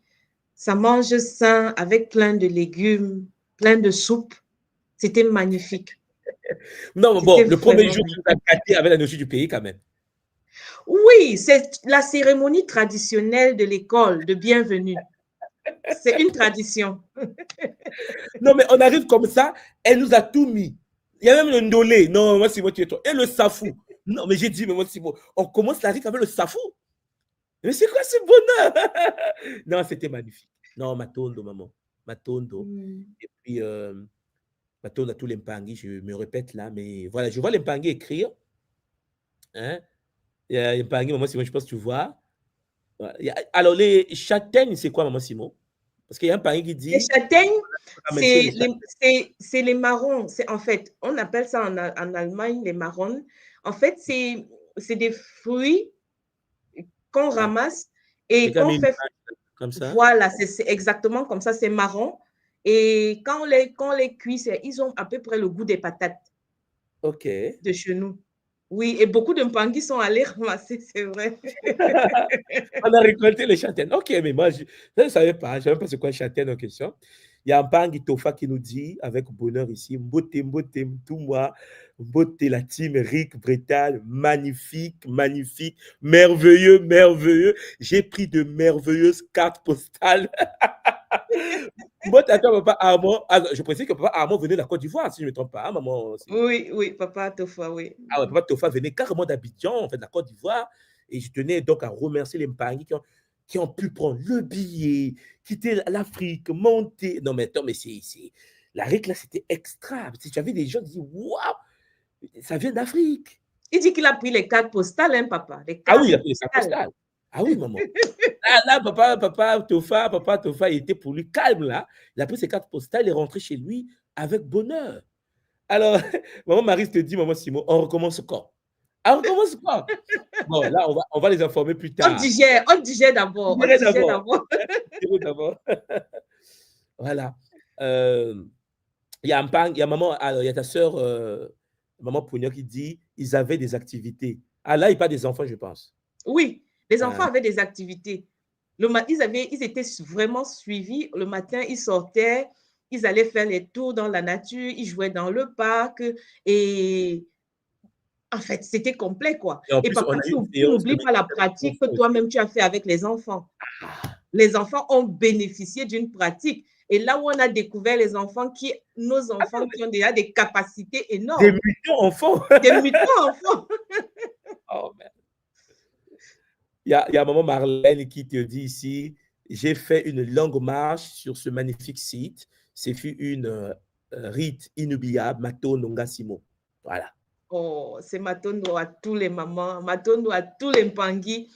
Ça mange sain avec plein de légumes, plein de soupes. C'était magnifique. Non, bon, le premier jour, tu as gâté avec la notion du pays quand même. Oui, c'est la cérémonie traditionnelle de l'école de bienvenue. C'est une tradition. Non, mais on arrive comme ça, elle nous a tout mis. Il y a même le ndolé. Non, moi, Simon, tu es toi. Et le safou. Non, mais j'ai dit, mais moi, Simon, on commence la rive avec le safou. Mais c'est quoi ce bonheur? Non, c'était magnifique. Non, Matondo, maman. Matondo. Et puis, Matondo à tous les mpangui, je me répète là, mais voilà, je vois les mpangui écrire. Hein? Il y a les mpangui, maman Simon, je pense que tu vois. Alors, les châtaignes, c'est quoi, maman Simon? Parce qu'il y a un mpangui qui dit. Les châtaignes, Ramasser les c'est les marrons. En fait, on appelle ça en Allemagne les marrons. En fait, c'est des fruits qu'on ramasse et qu'on fait. Comme ça. Voilà, c'est exactement comme ça, c'est marron. Et quand on les cuit, ils ont à peu près le goût des patates. OK. De chez nous. Oui, et beaucoup de mpangui sont allés ramasser, c'est vrai. On a récolté les châtaignes. OK, mais moi, je ne savais pas. Je ne savais pas c'est quoi châtaigne en question. Il y a un Mpangui Tofa qui nous dit, avec bonheur ici, Mbote, Mbote, Mtouma, Mbote, la team Rick Bretagne, magnifique, magnifique, merveilleux, merveilleux. J'ai pris de merveilleuses cartes postales. Mbote, attends, papa Armand. Je précise que papa Armand venait de la Côte d'Ivoire, si je ne me trompe pas, hein, maman. Oui, oui, papa Tofa, oui. Ah ouais, papa Tofa venait carrément d'Abidjan, en fait, de la Côte d'Ivoire. Et je tenais donc à remercier les Mpangui qui ont pu prendre le billet, quitter l'Afrique, monter. Non, mais attends, mais c'est. La règle là, c'était extra. Si tu avais des gens qui disaient, waouh, ça vient d'Afrique. Il dit qu'il a pris les cartes postales, hein, papa. Ah oui, il a pris les cartes postales. Ah oui, maman. Là, papa Tofa, il était pour lui calme, là. Il a pris ses cartes postales, il est rentré chez lui avec bonheur. Alors, maman Marie te dit, maman Simon, on recommence quand? Ah, on recommence quand? Bon, là, on va les informer plus tard. On digère d'abord. On digère d'abord. Voilà. Il y a maman, alors, il y a ta sœur, maman Pognon, qui dit ils avaient des activités. Ah, là, il parle des enfants, je pense. Oui, les enfants avaient des activités. Ils étaient vraiment suivis. Le matin, ils sortaient, ils allaient faire les tours dans la nature, ils jouaient dans le parc et en fait, c'était complet, quoi. Et papa, tu n'oublies pas la pratique que toi-même tu as fait avec les enfants. Les enfants ont bénéficié d'une pratique. Et là où on a découvert nos enfants qui ont déjà des capacités énormes. Des mutants enfants. Des mutants enfants. Oh, merde. Il y a maman Marlène qui te dit ici, j'ai fait une longue marche sur ce magnifique site. Ce fut une rite inoubliable, Mato Nonga Simo. Voilà. Oh, c'est Matondo à tous les mamans, Matondo à tous les mpangui.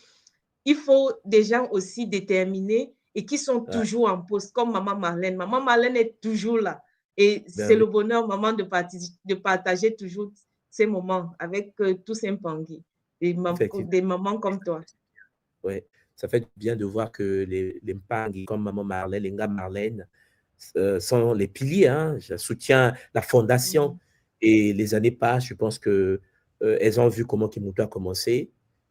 Il faut des gens aussi déterminés et qui sont toujours en poste, comme maman Marlène. Maman Marlène est toujours là. Et c'est le bonheur, maman, de partager toujours ces moments avec tous ces mpangui. Des mamans comme toi. Oui, ça fait bien de voir que les mpangui comme maman Marlène, Lenga Marlène, sont les piliers. Hein. Je soutiens la fondation. Et les années passent, je pense qu'elles ont vu comment Kimuntu a commencé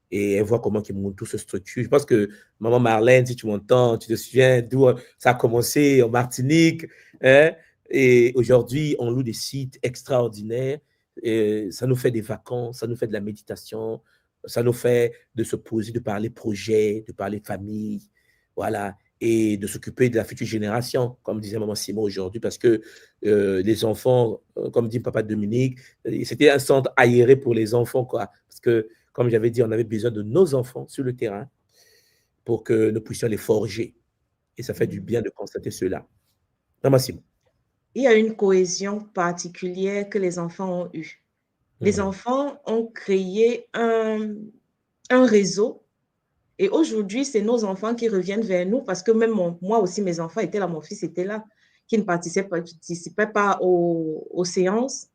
et elles voient comment Kimuntu se structure. Je pense que maman Marlène, si tu m'entends, tu te souviens d'où ça a commencé en Martinique. Hein? Et aujourd'hui, on loue des sites extraordinaires. Et ça nous fait des vacances, ça nous fait de la méditation, ça nous fait de se poser, de parler projet, de parler famille. Voilà. Et de s'occuper de la future génération, comme disait maman Simon aujourd'hui, parce que les enfants, comme dit papa Dominique, c'était un centre aéré pour les enfants, quoi. Parce que, comme j'avais dit, on avait besoin de nos enfants sur le terrain pour que nous puissions les forger. Et ça fait du bien de constater cela. Maman Simon. Il y a une cohésion particulière que les enfants ont eue. Les enfants ont créé un réseau. Et aujourd'hui, c'est nos enfants qui reviennent vers nous parce que même moi aussi, mes enfants étaient là, mon fils était là, qui ne participait pas aux séances.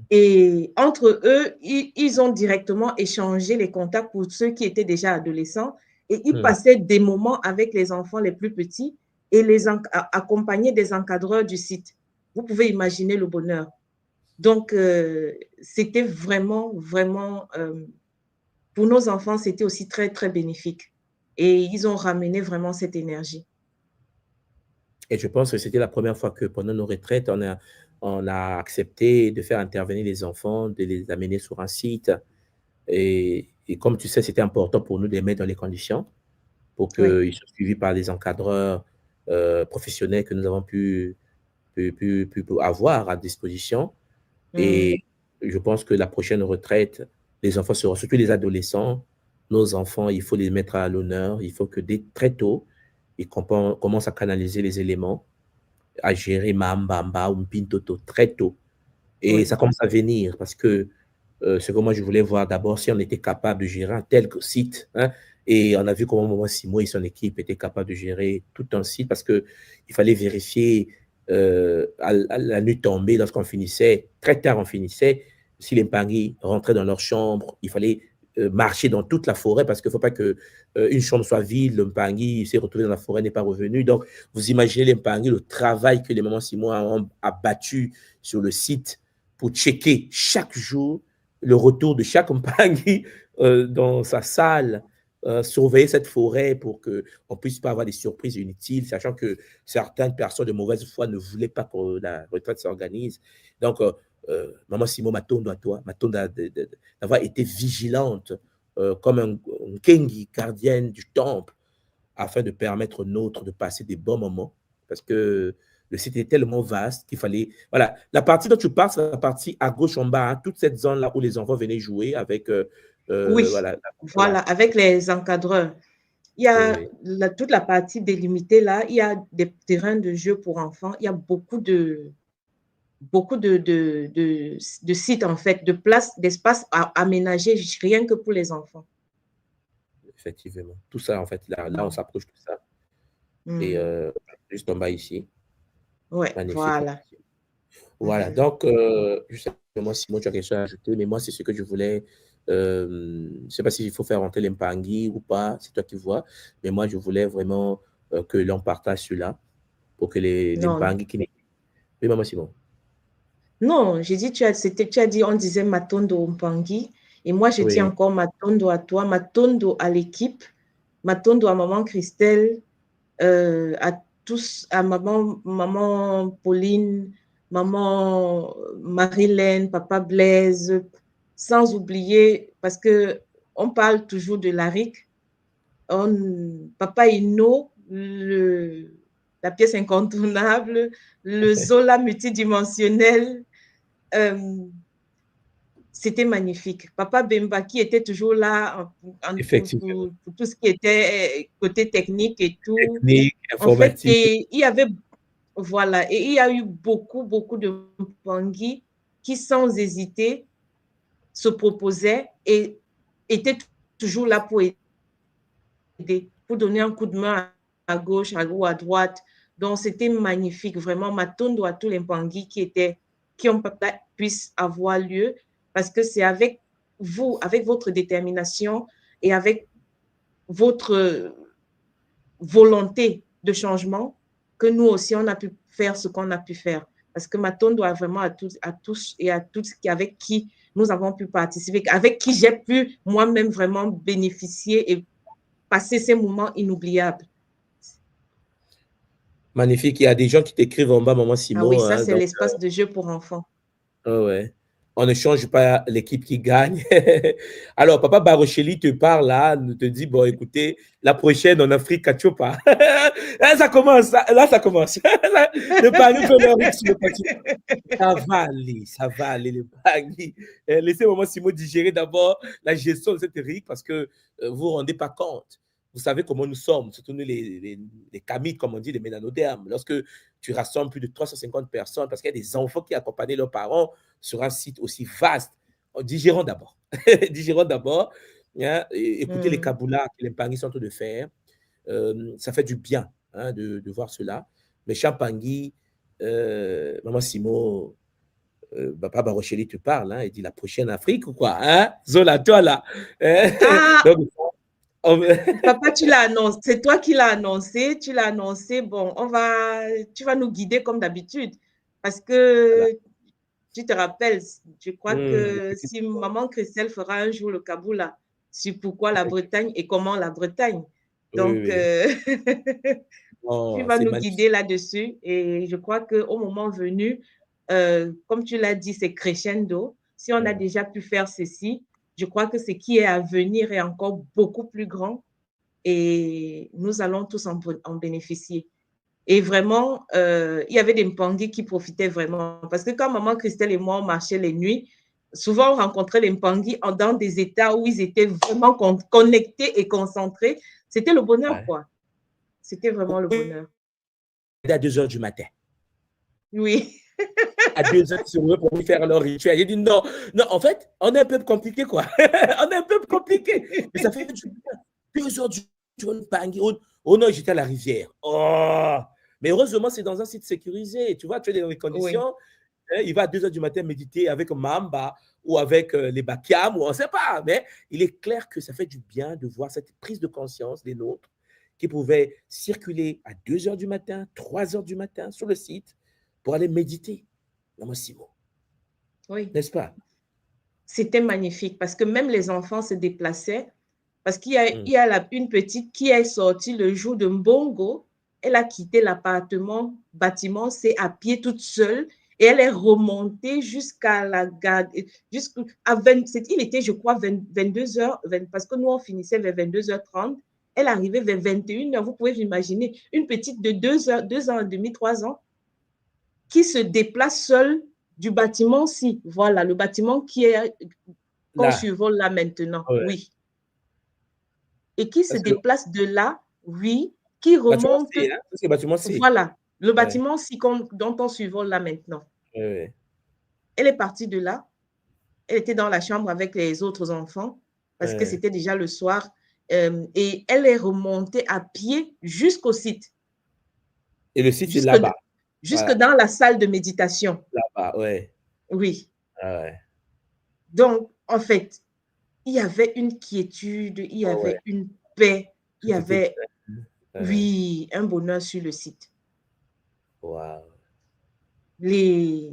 Et entre eux, ils ont directement échangé les contacts pour ceux qui étaient déjà adolescents et ils passaient des moments avec les enfants les plus petits et les accompagner des encadreurs du site. Vous pouvez imaginer le bonheur. Donc, c'était vraiment, vraiment, pour nos enfants, c'était aussi très, très bénéfique. Et ils ont ramené vraiment cette énergie. Et je pense que c'était la première fois que pendant nos retraites, on a accepté de faire intervenir les enfants, de les amener sur un site. Et Et comme tu sais, c'était important pour nous de les mettre dans les conditions pour qu'ils soient suivis par des encadreurs professionnels que nous avons pu avoir à disposition. Et je pense que la prochaine retraite, les enfants seront, surtout les adolescents, nos enfants, il faut les mettre à l'honneur. Il faut que dès très tôt, ils commencent à canaliser les éléments, à gérer Mambamba ou Mpintoto très tôt. Et ça commence à venir parce que ce que moi je voulais voir d'abord, si on était capable de gérer un tel site, hein, et on a vu comment Maman Simo et son équipe étaient capables de gérer tout un site parce qu'il fallait vérifier à la nuit tombée, lorsqu'on finissait, très tard on finissait, si les Mpangui rentraient dans leur chambre, il fallait marcher dans toute la forêt parce qu'il ne faut pas qu'une chambre soit vide, le Mpangui s'est retrouvé dans la forêt, n'est pas revenu. Donc, vous imaginez les Mpangui, le travail que les Maman Simo ont abattu sur le site pour checker chaque jour le retour de chaque Mpangui dans sa salle, surveiller cette forêt pour qu'on ne puisse pas avoir des surprises inutiles, sachant que certaines personnes de mauvaise foi ne voulaient pas que la retraite s'organise. Donc, Maman Simo, Matondo à toi, Matondo d'avoir été vigilante comme un Kengi, gardienne du temple, afin de permettre aux nôtres de passer des bons moments, parce que le site est tellement vaste qu'il fallait... Voilà, la partie dont tu parles, c'est la partie à gauche en bas, hein, toute cette zone-là où les enfants venaient jouer avec... oui, voilà, avec les encadreurs. Il y a toute la partie délimitée là, il y a des terrains de jeu pour enfants, il y a beaucoup de sites en fait, de places, d'espaces aménagés rien que pour les enfants. Effectivement. Tout ça, en fait, là on s'approche de ça. Et juste en bas ici. Ouais, magnifique. voilà. Voilà, donc, justement, Simon, tu as quelque chose à ajouter, mais moi, c'est ce que je voulais. Je ne sais pas s'il faut faire rentrer les Mpangui ou pas, c'est toi qui vois, mais moi, je voulais vraiment que l'on partage celui-là pour que les Mpangui qui... Oui, maman Simon. Non, j'ai dit, tu as dit, on disait Matondo Mpangui, et moi, je dis encore Matondo à toi, Matondo à l'équipe, Matondo à maman Christelle, à tous, à maman Pauline, maman Marilène, papa Blaise, sans oublier, parce que on parle toujours de l'ARIC, papa Ino, la pièce incontournable, le Zola multidimensionnel, c'était magnifique. Papa Bemba qui était toujours là pour tout ce qui était côté technique et tout. Technique, informatique. En fait, et il y avait, voilà, et il y a eu beaucoup de Mpangui qui, sans hésiter, se proposaient et étaient toujours là pour aider, pour donner un coup de main à gauche, ou à droite. Donc, c'était magnifique, vraiment. Matondo à tous les Mpangui qui ont puissent avoir lieu, parce que c'est avec vous, avec votre détermination et avec votre volonté de changement que nous aussi, on a pu faire ce qu'on a pu faire. Parce que Matondo a vraiment à tous et à toutes avec qui nous avons pu participer, avec qui j'ai pu moi-même vraiment bénéficier et passer ces moments inoubliables. Magnifique. Il y a des gens qui t'écrivent en bas, maman Simon. Ah oui, ça, c'est l'espace de jeu pour enfants. Ah ouais. On ne change pas l'équipe qui gagne. Alors, papa Barocheli te parle là, te dit, bon, écoutez, la prochaine en Afrique, Kachopa. Là, ça commence. Là, ça commence. Le Pagui fait leur X, le Pagui. Ça va aller, le Pagui. Laissez maman Simon digérer d'abord la gestion de cette RIC parce que vous ne vous rendez pas compte. Vous savez comment nous sommes, surtout nous les Kamites, comme on dit, les ménanodermes. Lorsque tu rassembles plus de 350 personnes, parce qu'il y a des enfants qui accompagnent leurs parents sur un site aussi vaste, digérons d'abord. Digérons d'abord. Hein, écoutez les kaboulas que les Mpangui sont en train de faire. Ça fait du bien hein, de voir cela. Mais Champangui, maman Simon, papa Barocheli te parle, hein, il dit la prochaine Afrique ou quoi hein? Zola, toi là. Donc, papa, tu l'as annoncé, c'est toi qui l'as annoncé, bon, tu vas nous guider comme d'habitude, parce que voilà. Tu te rappelles, je crois que si maman Christelle fera un jour le Kaboula, sur pourquoi la Bretagne et comment la Bretagne, donc tu vas nous guider là-dessus, et je crois qu'au moment venu, comme tu l'as dit, c'est crescendo, si on a déjà pu faire ceci, je crois que ce qui est à venir est encore beaucoup plus grand et nous allons tous en bénéficier. Et vraiment, il y avait des Mpangi qui profitaient vraiment. Parce que quand maman Christelle et moi, on marchait les nuits, souvent on rencontrait les Mpangi dans des états où ils étaient vraiment connectés et concentrés. C'était le bonheur, quoi. C'était vraiment le bonheur. À 2h du matin. Oui. À 2h sur eux pour faire leur rituel. J'ai dit non, non, en fait, on est un peu compliqué, quoi. On est un peu compliqué. Mais ça fait 2h du Mpangi. Oh non, j'étais à la rivière. Oh! Mais heureusement, c'est dans un site sécurisé. Tu vois, tu es dans les conditions. Oui. Il va à 2h du matin méditer avec Mamba ou avec les Bakiam, ou on ne sait pas. Mais il est clair que ça fait du bien de voir cette prise de conscience des nôtres qui pouvaient circuler à 2h du matin, 3h du matin sur le site pour aller méditer. Maman Simon. Oui. N'est-ce pas? C'était magnifique parce que même les enfants se déplaçaient. Parce qu'il y a une petite qui est sortie le jour de Mbongo. Elle a quitté bâtiment, c'est à pied toute seule. Et elle est remontée jusqu'à la gare. Il était, je crois, 22h, parce que nous, on finissait vers 22h30. Elle arrivait vers 21h. Vous pouvez imaginer une petite de 2 ans et demi, 3 ans, qui se déplace seule du bâtiment-ci. Voilà, le bâtiment qu'on survole là maintenant. Ouais. Oui. Et qui se déplace de là, oui, qui remonte. C'est le bâtiment C. Voilà, le bâtiment C dont on survole là maintenant. Ouais. Elle est partie de là. Elle était dans la chambre avec les autres enfants parce que c'était déjà le soir. Et elle est remontée à pied jusqu'au site. Et le site, c'est là-bas. Jusque dans la salle de méditation. Là-bas, ouais. Oui. Ah ouais. Donc, en fait, il y avait une quiétude, il y avait une paix, il y avait, oui, un bonheur sur le site. Wow. Les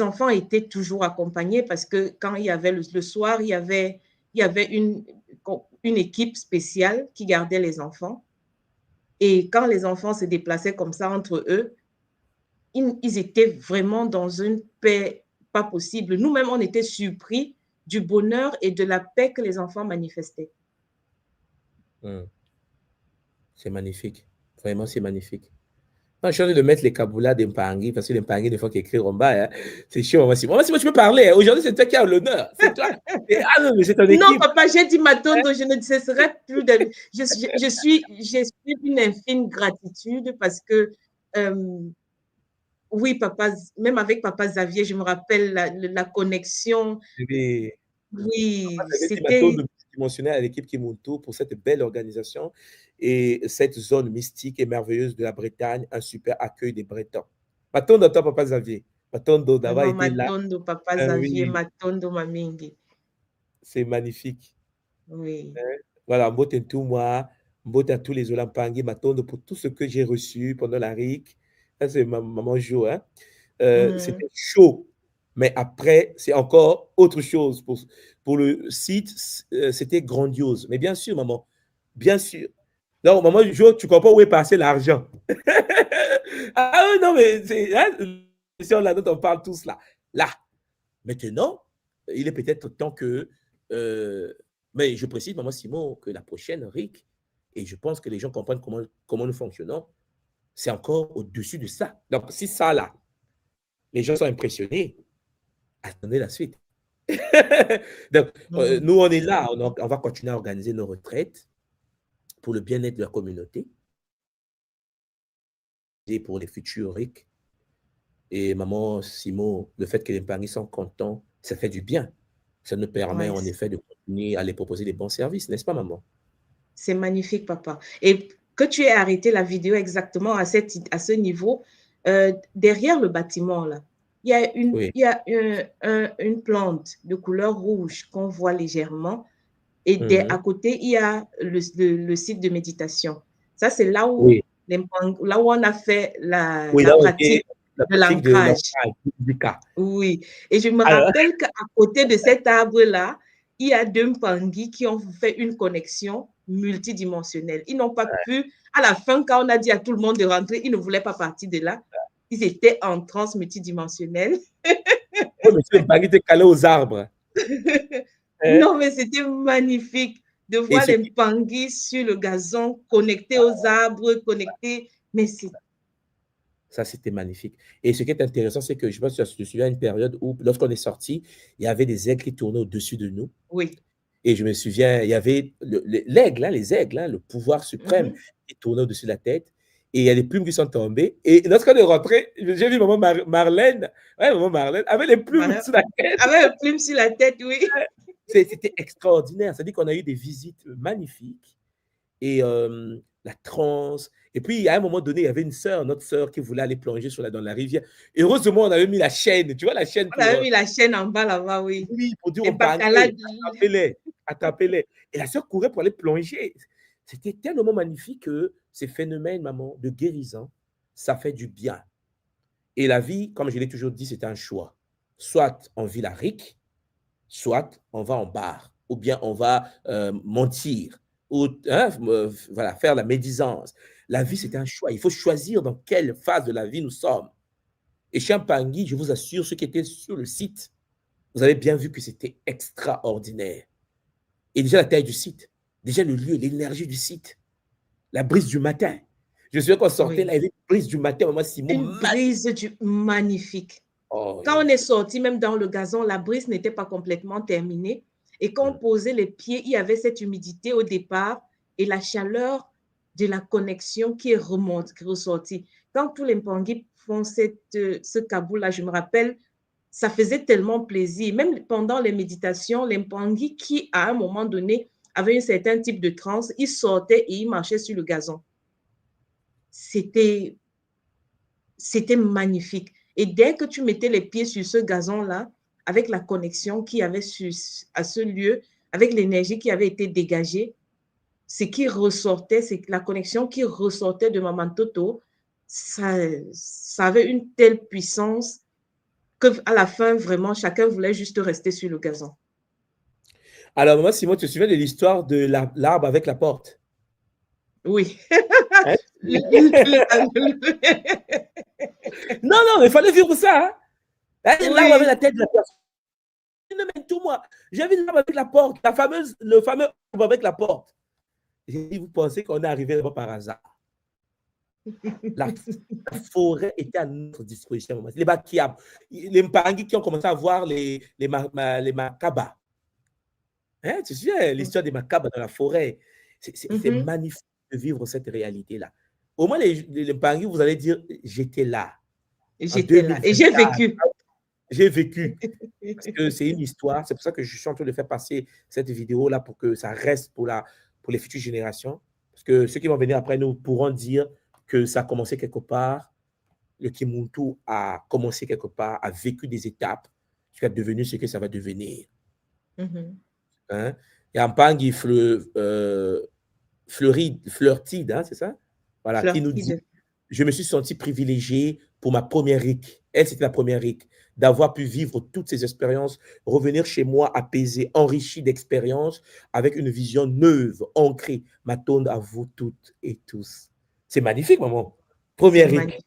enfants étaient toujours accompagnés parce que quand il y avait le soir, il y avait une équipe spéciale qui gardait les enfants. Et quand les enfants se déplaçaient comme ça entre eux, ils étaient vraiment dans une paix pas possible. Nous-mêmes, on était surpris du bonheur et de la paix que les enfants manifestaient. C'est magnifique. Vraiment, c'est magnifique. On a changé de mettre les kaboulas des Mpangi, parce que les Mpangi, des fois, qui écrivent en bas, hein, c'est chiant. Maman Simon, tu peux parler. Hein. Aujourd'hui, c'est toi qui as l'honneur. C'est toi. Ah non, mais c'est ton équipe. Non, papa, j'ai dit Matondo, je ne cesserai plus de... Je suis une infime gratitude parce que, oui, papa, même avec papa Xavier, je me rappelle la connexion. Oui, c'était... Dimensionnel à l'équipe Kimuntu pour cette belle organisation et cette zone mystique et merveilleuse de la Bretagne, un super accueil des Bretons. Matondo, toi, papa Xavier. Matondo, d'avoir été là. Matondo, papa Xavier, Matondo, Mamingi. C'est magnifique. Oui. Voilà, mbote tout moi, mbote à tous les Olampangi, Matondo pour tout ce que j'ai reçu pendant la RIC. Ça, c'est maman Jo. Hein. C'était chaud. Mais après, c'est encore autre chose. Pour le site, c'était grandiose. Mais bien sûr, maman, bien sûr. Non, maman, tu comprends où est passé l'argent. Ah non, mais c'est là dont on parle tous là. Là. Maintenant, il est peut-être temps que... mais je précise, maman Simon, que la prochaine RIC, et je pense que les gens comprennent comment nous fonctionnons, c'est encore au-dessus de ça. Donc, si ça, là, les gens sont impressionnés, attendez la suite. Donc, nous, on est là, on va continuer à organiser nos retraites pour le bien-être de la communauté et pour les futurs RIC. Et maman Simon, le fait que les Mpangi sont contents, ça fait du bien. Ça nous permet en effet de continuer à les proposer des bons services, n'est-ce pas, maman? C'est magnifique, papa. Et que tu aies arrêté la vidéo exactement à ce niveau, derrière le bâtiment, là, il y a une plante de couleur rouge qu'on voit légèrement. Et à côté, il y a le site de méditation. Ça, c'est là où, là où on a fait la pratique de l'ancrage. Oui. Et je me rappelle qu'à côté de cet arbre-là, il y a 2 Mpangi qui ont fait une connexion multidimensionnelle. Ils n'ont pas pu, à la fin, quand on a dit à tout le monde de rentrer, ils ne voulaient pas partir de là. Ils étaient en transe multidimensionnelle. Oui, mais les Mpangi étaient calés aux arbres. Non, mais c'était magnifique de voir les Mpangui sur le gazon, connectés aux arbres, connectés. Mais ça, c'était magnifique. Et ce qui est intéressant, c'est que je pense que je me souviens d'une période où, lorsqu'on est sorti, il y avait des aigles qui tournaient au-dessus de nous. Oui. Et je me souviens, il y avait l'aigle, les aigles, le pouvoir suprême qui tournait au-dessus de la tête. Et il y a des plumes qui sont tombées. Et lorsqu'on est rentré, j'ai vu maman Marlène, maman Marlène, avec les plumes sur la tête. Avec les plumes sur la tête, oui. C'était extraordinaire. C'est-à-dire qu'on a eu des visites magnifiques. Et la transe. Et puis, à un moment donné, il y avait une sœur, notre sœur, qui voulait aller plonger dans la rivière. Heureusement, on avait mis la chaîne. Tu vois, la chaîne. On avait mis la chaîne en bas là-bas, oui. Oui, pour dire aux Bangais, attrapez-les. Et la sœur courait pour aller plonger. C'était tellement magnifique que ces phénomènes, maman, de guérison, ça fait du bien. Et la vie, comme je l'ai toujours dit, c'est un choix. Soit on vit la RIC, soit on va en bar, ou bien on va mentir, ou voilà, faire la médisance. La vie, c'est un choix. Il faut choisir dans quelle phase de la vie nous sommes. Et chez Mpangui, je vous assure, ceux qui étaient sur le site, vous avez bien vu que c'était extraordinaire. Et déjà la taille du site, déjà le lieu, l'énergie du site, la brise du matin. Je me souviens qu'on sortait là, il y avait une brise du matin, maman Simon. Une brise magnifique. Oh, quand on est sorti, même dans le gazon, la brise n'était pas complètement terminée. Et quand on posait les pieds, il y avait cette humidité au départ et la chaleur de la connexion qui est ressortie. Quand tous les Mpangui font ce kaboul-là, je me rappelle, ça faisait tellement plaisir. Même pendant les méditations, les Mpangui qui, à un moment donné, avaient un certain type de transe, ils sortaient et ils marchaient sur le gazon. C'était magnifique. Et dès que tu mettais les pieds sur ce gazon-là, avec la connexion qu'il y avait à ce lieu, avec l'énergie qui avait été dégagée, ce qui ressortait, c'est la connexion qui ressortait de Maman Toto, ça avait une telle puissance qu'à la fin, vraiment, chacun voulait juste rester sur le gazon. Alors, maman Simon, tu te souviens de l'histoire de l'arbre avec la porte? Oui. Hein? Non, il fallait vivre ça. Hein? Oui. L'arbre avec la tête de la personne. Tout moi. J'ai vu l'arbre avec la porte, le fameux arbre avec la porte. J'ai dit, vous pensez qu'on est arrivé là-bas par hasard? La forêt était à notre disposition. Les Bakiab, les Mpangui qui ont commencé à voir les Makaba. Hein, tu sais, l'histoire des Makaba dans la forêt. C'est magnifique de vivre cette réalité-là. Au moins, les Mpangui, vous allez dire, j'étais là. J'étais là. Et j'ai vécu. J'ai vécu. Parce que c'est une histoire. C'est pour ça que je suis en train de faire passer cette vidéo-là pour que ça reste pour les futures générations. Parce que ceux qui vont venir après nous pourront dire que ça a commencé quelque part. Le Kimuntu a commencé quelque part, a vécu des étapes jusqu'à devenir ce que ça va devenir. Hein? Et en Mpangui Fleurtide, hein, c'est ça? Voilà, Fleurtide. Qui nous dit, je me suis senti privilégié pour ma première RIC. Elle, c'était la première RIC, d'avoir pu vivre toutes ces expériences, revenir chez moi apaisé, enrichi d'expériences, avec une vision neuve, ancrée. M'attendre à vous toutes et tous. C'est magnifique, maman. Première RIC.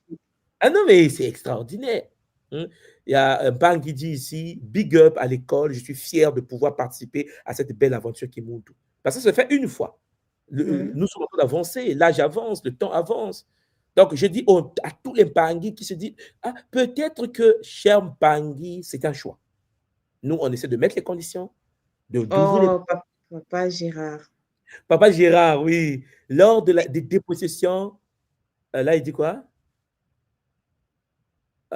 Ah non, mais c'est extraordinaire. Il y a un pan qui dit ici, big up à l'école, je suis fier de pouvoir participer à cette belle aventure qui monte. Parce que ça se fait une fois. Nous sommes en train d'avancer, l'âge avance, le temps avance. Donc, je dis à tous les Mpangui qui se disent, ah, peut-être que cher Mpangui, c'est un choix. Nous, on essaie de mettre les conditions. Papa Gérard. Papa Gérard, oui. Lors des dépossessions, là, il dit quoi?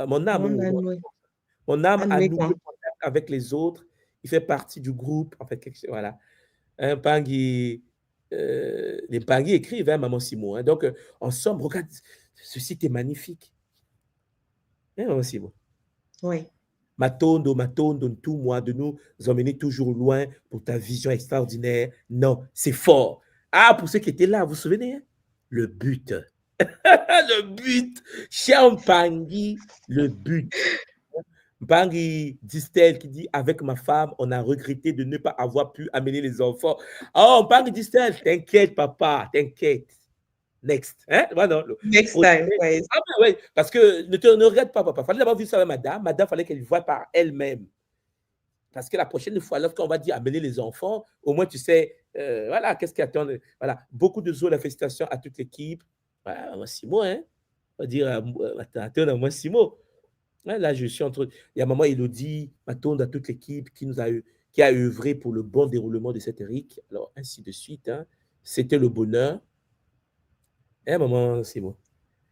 Mon âme a noué contact avec les autres. Il fait partie du groupe. En fait, voilà. Un Mpangui, les Mpangui écrivent, hein, Maman Simon. Hein. Donc, en somme, regarde, ce site est magnifique. Hein, Maman Simon? Oui. Matondo, tout moi, de nous emmener toujours loin pour ta vision extraordinaire. Non, c'est fort. Ah, pour ceux qui étaient là, vous vous souvenez? Hein? Le but. Le but. Cher Mpangui, le but. Mpangui Distel qui dit, avec ma femme, on a regretté de ne pas avoir pu amener les enfants. Oh, Mpangui Distel, t'inquiète, papa, t'inquiète. Next. Hein? Voilà, next time, oui. Ah, ouais, parce que ne regrette pas, papa. Il fallait d'abord vivre ça avec madame. Madame, il fallait qu'elle voie par elle-même. Parce que la prochaine fois, lorsqu'on va dire amener les enfants, au moins tu sais, voilà, qu'est-ce qui attend. Voilà, beaucoup de zones, la félicitation à toute l'équipe. Voilà, moi, 6 mots, hein. On va dire, attends, moi, 6 mots. Ouais, là, je suis entre. Il y a maman Elodie, Matonde, à toute l'équipe qui a œuvré pour le bon déroulement de cet Eric. Alors, ainsi de suite. Hein. C'était le bonheur. Hein, maman Simon?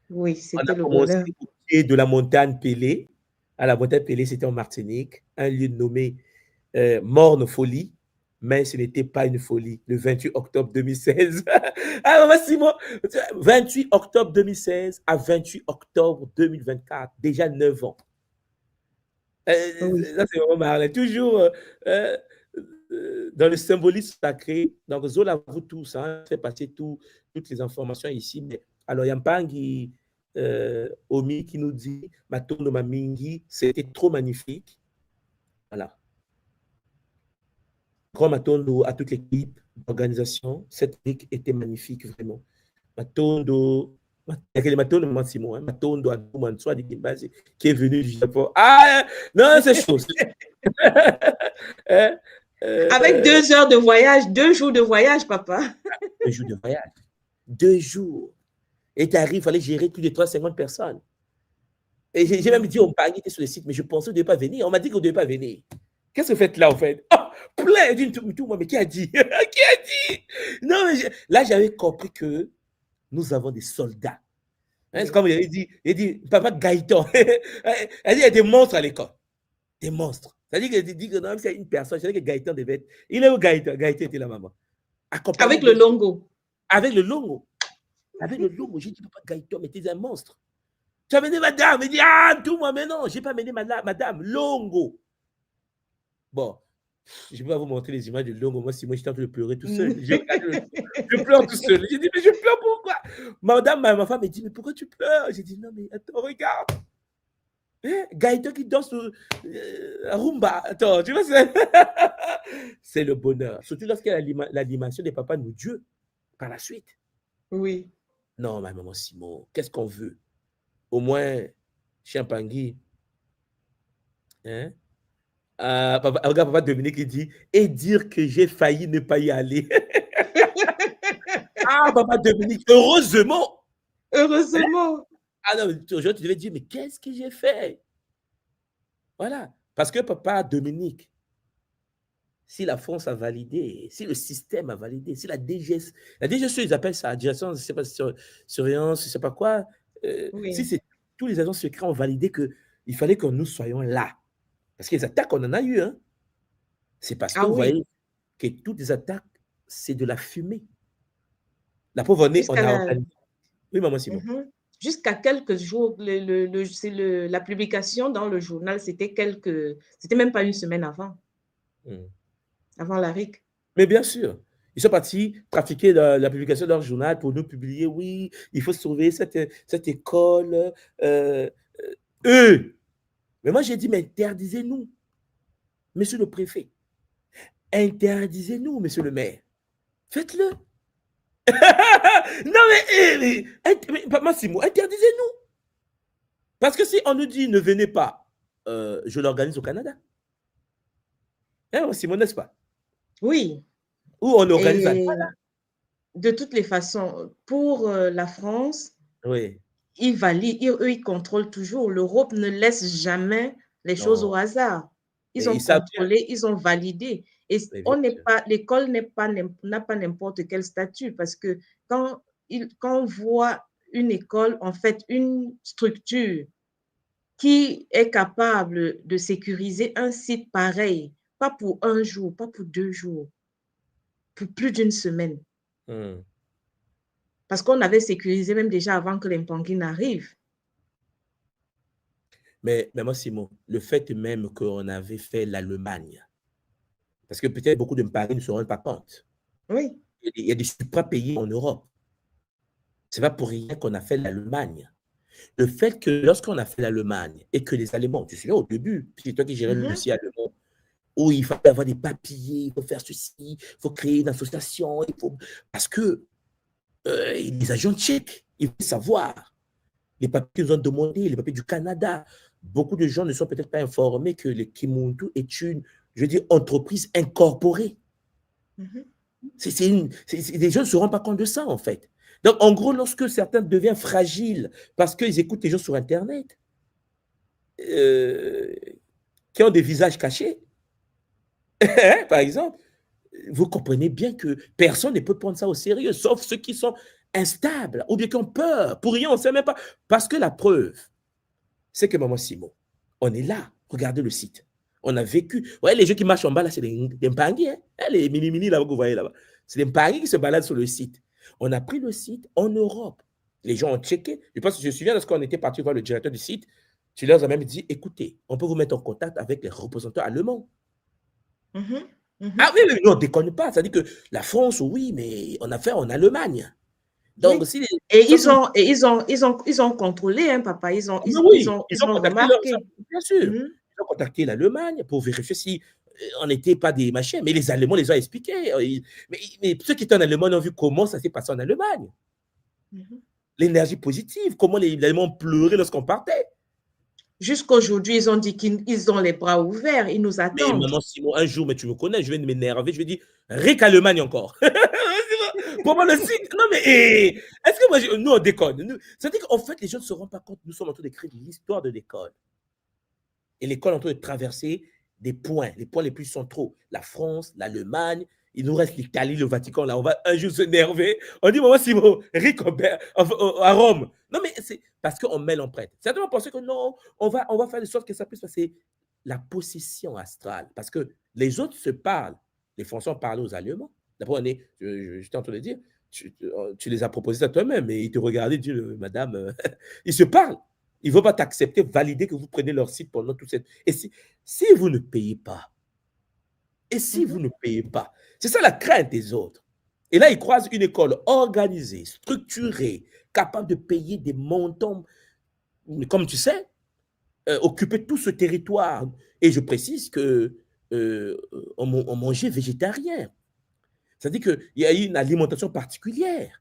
Oui, On c'était a le commencé bonheur. au pied de la montagne Pelée. À la montagne Pelée, c'était en Martinique, un lieu nommé Morne Folie, mais ce n'était pas une folie. Le 28 octobre 2016. Ah, maman Simon, 28 octobre 2016 à 28 octobre 2024, déjà 9 ans. Oui. Ça, c'est vraiment marrant. Toujours dans le symbolisme sacré. Donc, Zola, vous tous, hein, fait passer toutes les informations ici. Mais, alors, il y a Mpangi Omi qui nous dit Matondo Mamingi, c'était trop magnifique. Voilà. Grand Matondo à toute l'équipe d'organisation. Cette week était magnifique, vraiment. Matondo. Matondo, Massimo, hein, Matondo, Mansoua, qui est venu du Japon. Ah, non, c'est chaud. Avec 2 heures de voyage, 2 jours de voyage, papa. 2 jours de voyage. 2 jours. Et tu arrives, il fallait gérer plus de 350 personnes. Et j'ai même dit, on était sur le site, mais je pensais qu'on ne devait pas venir. On m'a dit qu'on ne devait pas venir. Qu'est-ce que vous faites là, en fait? Oh, plein d'une tout, moi, mais qui a dit? Qui a dit? Non, mais là, j'avais compris que nous avons des soldats. Hein, c'est comme il dit, papa Gaëtan. Elle dit, il y a des monstres à l'école. Des monstres. C'est-à-dire qu'elle dit que non, c'est une personne, c'est-à-dire que Gaëtan devait être. Il est où Gaëtan? Gaëtan était la maman. Avec le longo. Avec le longo. Avec le longo. J'ai dit, papa Gaëtan, mais t'es un monstre. Tu as amené madame. Elle dit, ah, tout moi, mais non, je n'ai pas amené madame. Longo. Bon, je ne vais pas vous montrer les images de longo. Moi, si moi, j'étais en train de pleurer tout seul. Je pleure tout seul. J'ai dit, mais je pleure pourquoi? Madame, ma femme, elle dit, mais pourquoi tu pleures? J'ai dit, non, mais attends, regarde. Gaëtan qui danse rumba. Attends, tu vois, c'est le bonheur. Surtout lorsqu'il y a l'animation des papas nous Dieu par la suite. Oui. Non, ma maman Simon, qu'est-ce qu'on veut? Au moins, Champangui. Hein? Regarde, papa Dominique, il dit, et dire que j'ai failli ne pas y aller. Ah, papa Dominique, heureusement. Heureusement. Hein? Ah non, aujourd'hui, tu devais dire, mais qu'est-ce que j'ai fait? Voilà. Parce que papa Dominique, si la France a validé, si le système a validé, si la DGS, ils appellent ça, direction, je ne sais pas, surveillance, je ne sais pas quoi, Oui. si tous les agents secrets ont validé qu'il fallait que nous soyons là. Parce que les attaques, on en a eu. Hein. C'est parce que vous voyez que toutes les attaques, c'est de la fumée. La pauvre année, on a organisé. Oui, maman Simon. Jusqu'à quelques jours, la publication dans le journal, c'était même pas une semaine avant. Avant la RIC. Mais bien sûr. Ils sont partis trafiquer la publication de leur journal pour nous publier. Oui, il faut sauver cette école. Eux. Mais moi, j'ai dit, mais interdisez-nous, monsieur le préfet. Interdisez-nous, monsieur le maire. Faites-le. Non, mais Massimo, interdisez-nous. Parce que si on nous dit ne venez pas, je l'organise au Canada. Hein, Massimo, n'est-ce pas? Oui. Ou on organise à Douala. De toutes les façons, pour la France, oui. Ils valident, eux, ils contrôlent toujours. L'Europe ne laisse jamais les choses au hasard. Ils ont contrôlé, ils ont validé. Et l'école n'a pas n'importe quel statut parce que quand on voit une école, en fait, une structure qui est capable de sécuriser un site pareil, pas pour 1 jour, pas pour 2 jours, pour plus d'une semaine. Parce qu'on avait sécurisé même déjà avant que les Mpangi n'arrivent. Mais moi, Simon, le fait même qu'on avait fait l'Allemagne, parce que peut-être beaucoup de Paris ne se rendent pas compte. Oui. Il y a des supra-pays en Europe. Ce n'est pas pour rien qu'on a fait l'Allemagne. Le fait que lorsqu'on a fait l'Allemagne et que les Allemands, tu sais, au début, c'est toi qui gérais le dossier allemand, où il fallait avoir des papiers, il faut faire ceci, il faut créer une association, parce que les agents tchèques, ils veulent savoir les papiers qu'ils ont demandé, les papiers du Canada. Beaucoup de gens ne sont peut-être pas informés que le Kimuntu est une je dis entreprise incorporée. Les gens ne se rendent pas compte de ça, en fait. Donc, en gros, lorsque certains deviennent fragiles parce qu'ils écoutent les gens sur Internet, qui ont des visages cachés, par exemple, vous comprenez bien que personne ne peut prendre ça au sérieux, sauf ceux qui sont instables ou bien qui ont peur. Pour rien, on ne sait même pas. Parce que la preuve, c'est que Maman Simon, on est là. Regardez le site. On a vécu. Ouais, les gens qui marchent en bas, là, c'est des mpangis. Hein? Les mini-mini, là, que vous voyez là-bas. C'est des mpangis qui se baladent sur le site. On a pris le site en Europe. Les gens ont checké. Je pense que je me souviens lorsqu'on était parti voir le directeur du site, tu leur as même dit, écoutez, on peut vous mettre en contact avec les représentants allemands. Ah oui, non, on ne déconne pas. Ça dit que la France, oui, mais on a fait en Allemagne. Donc, oui. Ils ont contrôlé, hein, papa. Ils ont remarqué. Bien sûr. Ils ont contacté l'Allemagne pour vérifier si on n'était pas des machins. Mais les Allemands les ont expliqués. Mais ceux qui étaient en Allemagne ont vu comment ça s'est passé en Allemagne. L'énergie positive, comment les Allemands pleuraient lorsqu'on partait. Jusqu'à aujourd'hui, ils ont dit qu'ils ont les bras ouverts, ils nous attendent. Mais maman Simon, un jour, mais tu me connais, je vais m'énerver, je vais dire, Rick Allemagne encore. Pour moi, le site, non mais, est-ce que moi, nous on déconne. C'est-à-dire qu'en fait, les gens ne se rendent pas compte, nous sommes en train d'écrire l'histoire de l'école. Et l'école est en train de traverser des points, les points les plus centraux. La France, l'Allemagne, il nous reste l'Italie, le Vatican, là, on va un jour s'énerver. On dit, maman Simon, Rick à Rome. Non mais c'est parce qu'on met l'empreinte. Certainement penser que non, on va faire de sorte que ça puisse passer la possession astrale. Parce que les autres se parlent. Les Français ont parlé aux Allemands. D'abord, j'étais en train de dire, tu les as proposés à toi-même et ils te regardaient, ils disent, madame, ils se parlent. Ils ne vont pas t'accepter, valider que vous prenez leur site pendant toute cette... Et si vous ne payez pas, c'est ça la crainte des autres. Et là, ils croisent une école organisée, structurée, capable de payer des montants, comme tu sais, occuper tout ce territoire. Et je précise qu'on mangeait végétarien. C'est-à-dire qu'il y a une alimentation particulière.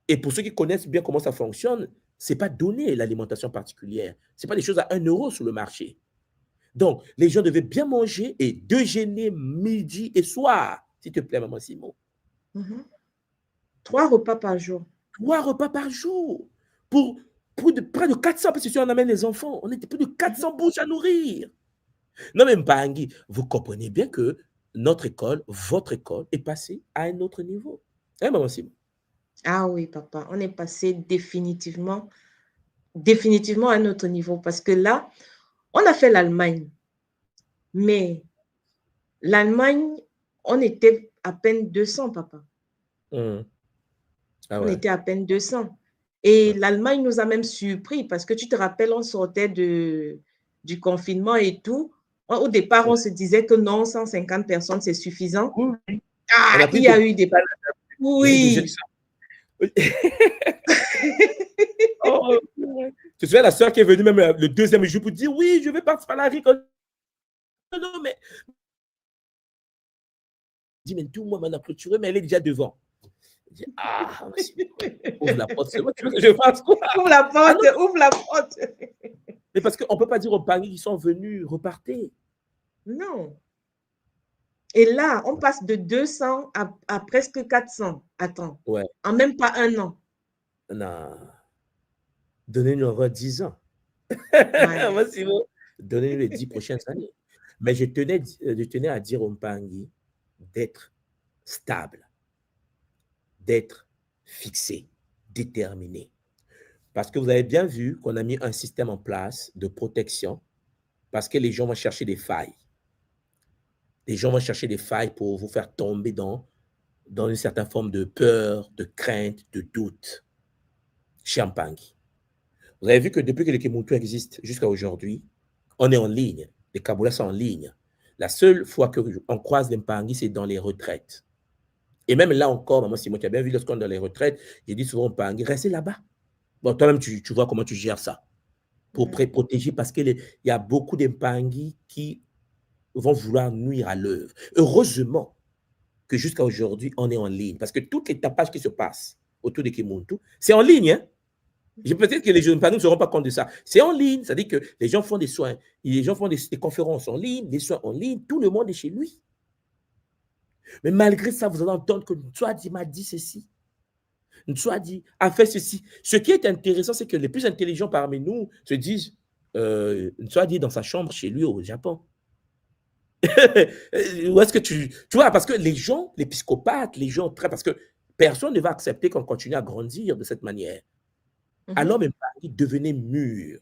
Et pour ceux qui connaissent bien comment ça fonctionne, ce n'est pas donné l'alimentation particulière. Ce n'est pas des choses à 1 euro sur le marché. Donc, les gens devaient bien manger et déjeuner midi et soir, s'il te plaît, maman Simon. 3 repas par jour. 3 repas par jour. Pour près de 400, parce que si on amène les enfants, on était plus de 400 bouches à nourrir. Non, mais Mpangi, vous comprenez bien que notre école, votre école, est passée à un autre niveau. Hein, maman Simon? Ah oui, papa, on est passé définitivement à un autre niveau. Parce que là, on a fait l'Allemagne. Mais l'Allemagne, on était à peine 200, papa. Ah ouais. On était à peine 200. Et l'Allemagne nous a même surpris parce que tu te rappelles, on sortait du confinement et tout. Au départ, on se disait que non, 150 personnes, c'est suffisant. Oui. Ah, il y a eu des... Oui. Oh, tu sais, la soeur qui est venue même le 2e jour pour dire oui, je vais participer à la RIC. Non, mais. Je dis, mais tout le monde m'a clôturé, mais elle est déjà devant. Je dis, ah, ouvre la porte, c'est moi, tu veux que je fasse quoi? Ouvre la porte, ouvre la porte. Mais parce qu'on ne peut pas dire aux Paris qui sont venus repartir. Non. Et là, on passe de 200 à presque 400. Attends. Ouais. En même pas 1 an. Non. Donnez-nous encore 10 ans. Ouais. Moi, si vous donnez-nous les 10 prochaines années. Mais je tenais à dire au Mpangi d'être stable, d'être fixé, déterminé. Parce que vous avez bien vu qu'on a mis un système en place de protection parce que les gens vont chercher des failles. Les gens vont chercher des failles pour vous faire tomber dans une certaine forme de peur, de crainte, de doute. Chez Mpangi. Vous avez vu que depuis que le Kimuntu existe jusqu'à aujourd'hui, on est en ligne. Les Kaboulas sont en ligne. La seule fois qu'on croise les Mpangi, c'est dans les retraites. Et même là encore, maman Simon, tu as bien vu lorsqu'on est dans les retraites, j'ai dit souvent aux Mpangi, restez là-bas. Bon, toi-même, tu vois comment tu gères ça. Pour protéger, parce qu'il y a beaucoup de Mpangi qui vont vouloir nuire à l'œuvre. Heureusement que jusqu'à aujourd'hui, on est en ligne. Parce que toutes les tapages qui se passent autour de Kimuntu, c'est en ligne. Hein? Peut-être que les jeunes ne se rendent pas compte de ça. C'est en ligne, c'est-à-dire que les gens font des soins, les gens font des conférences en ligne, des soins en ligne, tout le monde est chez lui. Mais malgré ça, vous allez entendre que Ntswadi m'a dit ceci. Ntswadi a fait ceci. Ce qui est intéressant, c'est que les plus intelligents parmi nous se disent Ntswadi dans sa chambre chez lui au Japon. Où est-ce que tu vois, parce que les gens, les psychopathes, les gens parce que personne ne va accepter qu'on continue à grandir de cette manière. Alors même il devenait mûr,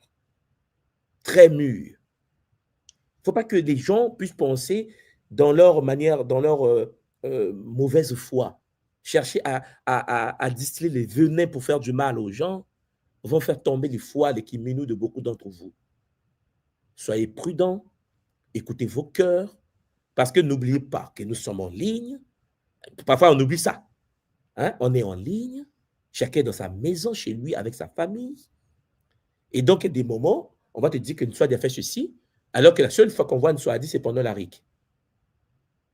très mûr. Il ne faut pas que les gens puissent penser dans leur manière, dans leur mauvaise foi, chercher à distiller les venins pour faire du mal aux gens, vont faire tomber les foi, les kiminous de beaucoup d'entre vous. Soyez prudents, écoutez vos cœurs, parce que n'oubliez pas que nous sommes en ligne. Parfois, on oublie ça. Hein? On est en ligne, chacun dans sa maison, chez lui, avec sa famille. Et donc, il y a des moments, on va te dire que Ntswadi a fait ceci, alors que la seule fois qu'on voit Ntswadi, c'est pendant la RIC.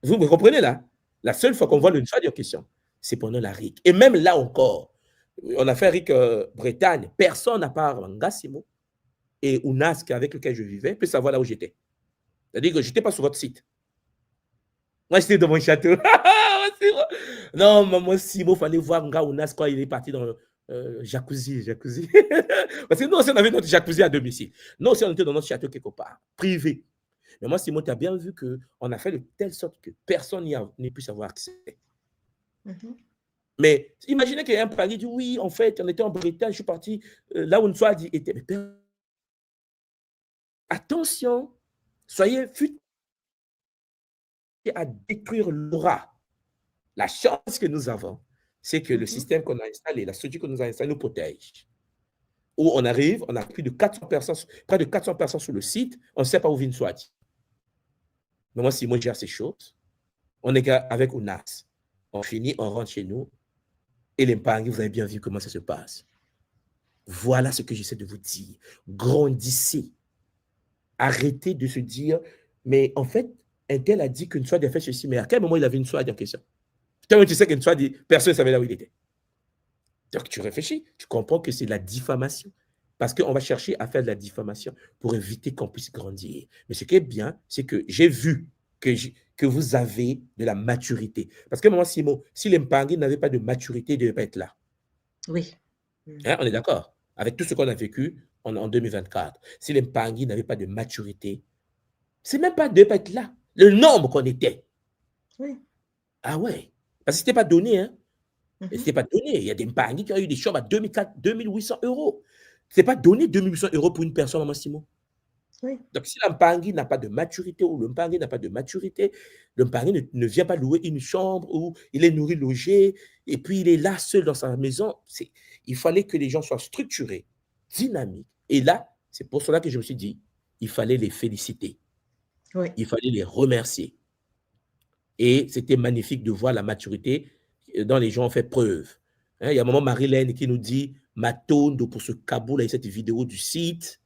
Vous me comprenez là? La seule fois qu'on voit le Ntswadi en question, c'est pendant la RIC. Et même là encore, on a fait RIC Bretagne, personne à part Ngassimo et Ounas, avec lequel je vivais, peut savoir là où j'étais. C'est-à-dire que je n'étais pas sur votre site. Moi, j'étais dans mon château. Non, moi, Simo, il fallait voir Ounas quand il est parti dans jacuzzi. Parce que nous aussi, on avait notre jacuzzi à domicile. Nous aussi, on était dans notre château quelque part, privé. Mais moi, Simon, tu as bien vu qu'on a fait de telle sorte que personne n'y puisse avoir accès. Mais imaginez qu'il y a un pari qui dit oui, en fait, on était en Bretagne, je suis parti là où Ntswadi était. Mais attention, soyez futés à détruire l'aura. La chance que nous avons, c'est que le système qu'on a installé, la structure que nous avons installée nous protège. Où on arrive, on a plus de 400 personnes, près de 400 personnes sur le site, on ne sait pas où vient Ntswadi. Mais moi, si moi, je gère ces choses, on est avec Ounas. On finit, on rentre chez nous. Et les Mpangi, vous avez bien vu comment ça se passe. Voilà ce que j'essaie de vous dire. Grandissez. Arrêtez de se dire, mais en fait, un tel a dit que Ntswadi a fait ceci, mais à quel moment il avait Ntswadi en question? Toi, tu sais que Ntswadi, personne ne savait là où il était. Donc, tu réfléchis, tu comprends que c'est la diffamation. Parce qu'on va chercher à faire de la diffamation pour éviter qu'on puisse grandir. Mais ce qui est bien, c'est que j'ai vu que vous avez de la maturité. Parce que moi, Simon, si les Mpangi n'avaient pas de maturité, ils ne devaient pas être là. Oui. Hein, on est d'accord? Avec tout ce qu'on a vécu en 2024. Si les Mpangi n'avaient pas de maturité, c'est même pas de ne pas être là. Le nombre qu'on était. Oui. Ah ouais. Parce que ce n'était pas donné, hein. Ce n'était pas donné. Il y a des Mpangi qui ont eu des chambres à 2800 euros. Ce n'est pas donné 2800 euros pour une personne, Maman Simon. Oui. Donc, si le Mpangi n'a pas de maturité ou le Mpangi n'a pas de maturité, le Mpangi ne vient pas louer une chambre où il est nourri, logé, et puis il est là seul dans sa maison. Il fallait que les gens soient structurés, dynamiques. Et là, c'est pour cela que je me suis dit, il fallait les féliciter. Oui. Il fallait les remercier. Et c'était magnifique de voir la maturité dont les gens ont fait preuve. Hein, il y a un moment, Marilène qui nous dit, Matondo pour ce Kaboul, et cette vidéo du site,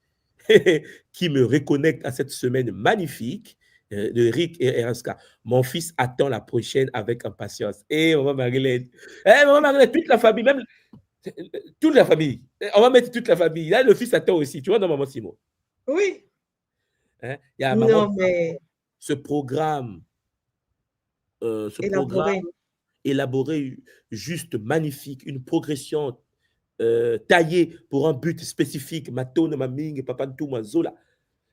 qui me reconnecte à cette semaine magnifique de Rick et RSK. Mon fils attend la prochaine avec impatience. Et maman Marilène, maman Marilène, toute la famille, même toute la famille. On va mettre toute la famille. Là, le fils attend aussi. Tu vois, non, maman Simon? Oui. Hein? Il y a non, mais... ce programme élaboré. Élaboré, juste, magnifique, une progression taillée pour un but spécifique. Matone, Maming, Papantou, Mazola.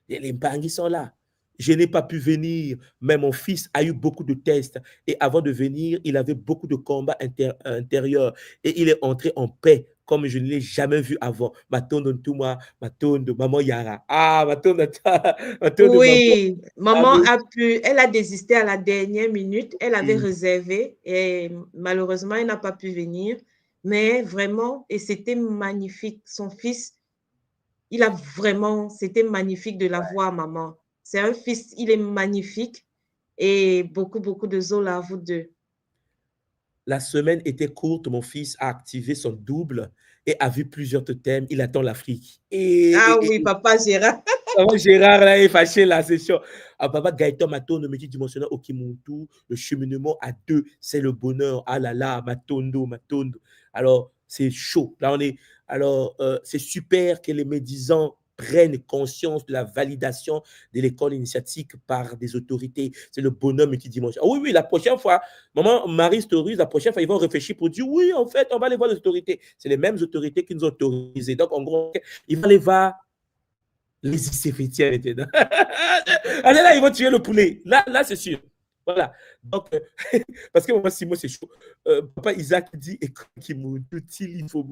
Les Mpangi sont là. Je n'ai pas pu venir, mais mon fils a eu beaucoup de tests. Et avant de venir, il avait beaucoup de combats intérieurs. Et il est entré en paix, comme je ne l'ai jamais vu avant. Matone Ntouma, Matone, Maman Yara. Ah, Matone, oui, maman elle a désisté à la dernière minute. Elle avait réservé et malheureusement, elle n'a pas pu venir. Mais vraiment, et c'était magnifique. Son fils, c'était magnifique de la voir, maman. C'est un fils, il est magnifique et beaucoup de zola à vous deux. La semaine était courte, mon fils a activé son double et a vu plusieurs totems. Il attend l'Afrique. Oui, papa Gérard. Papa Gérard, là, est fâché, là, c'est chaud. Ah, papa Gaëtan Maton, le multidimensionnel Okimuntu, le cheminement à deux, c'est le bonheur. Ah là là, Matondo. Alors, c'est chaud. Là, on est Alors, c'est super que les médisants prennent conscience de la validation de l'école initiatique par des autorités. C'est le bonhomme qui dit, ah oui, oui, la prochaine fois, maman, Marie Stories, la prochaine fois, ils vont réfléchir pour dire, oui, en fait, on va aller voir les autorités. C'est les mêmes autorités qui nous ont autorisés. Donc, en gros, ils vont aller voir les Isséfétiens maintenant. Allez là, ils vont tuer le poulet. Là c'est sûr. Voilà. Donc, parce que moi, Simon, c'est chaud. Papa Isaac dit, écoute, il faut.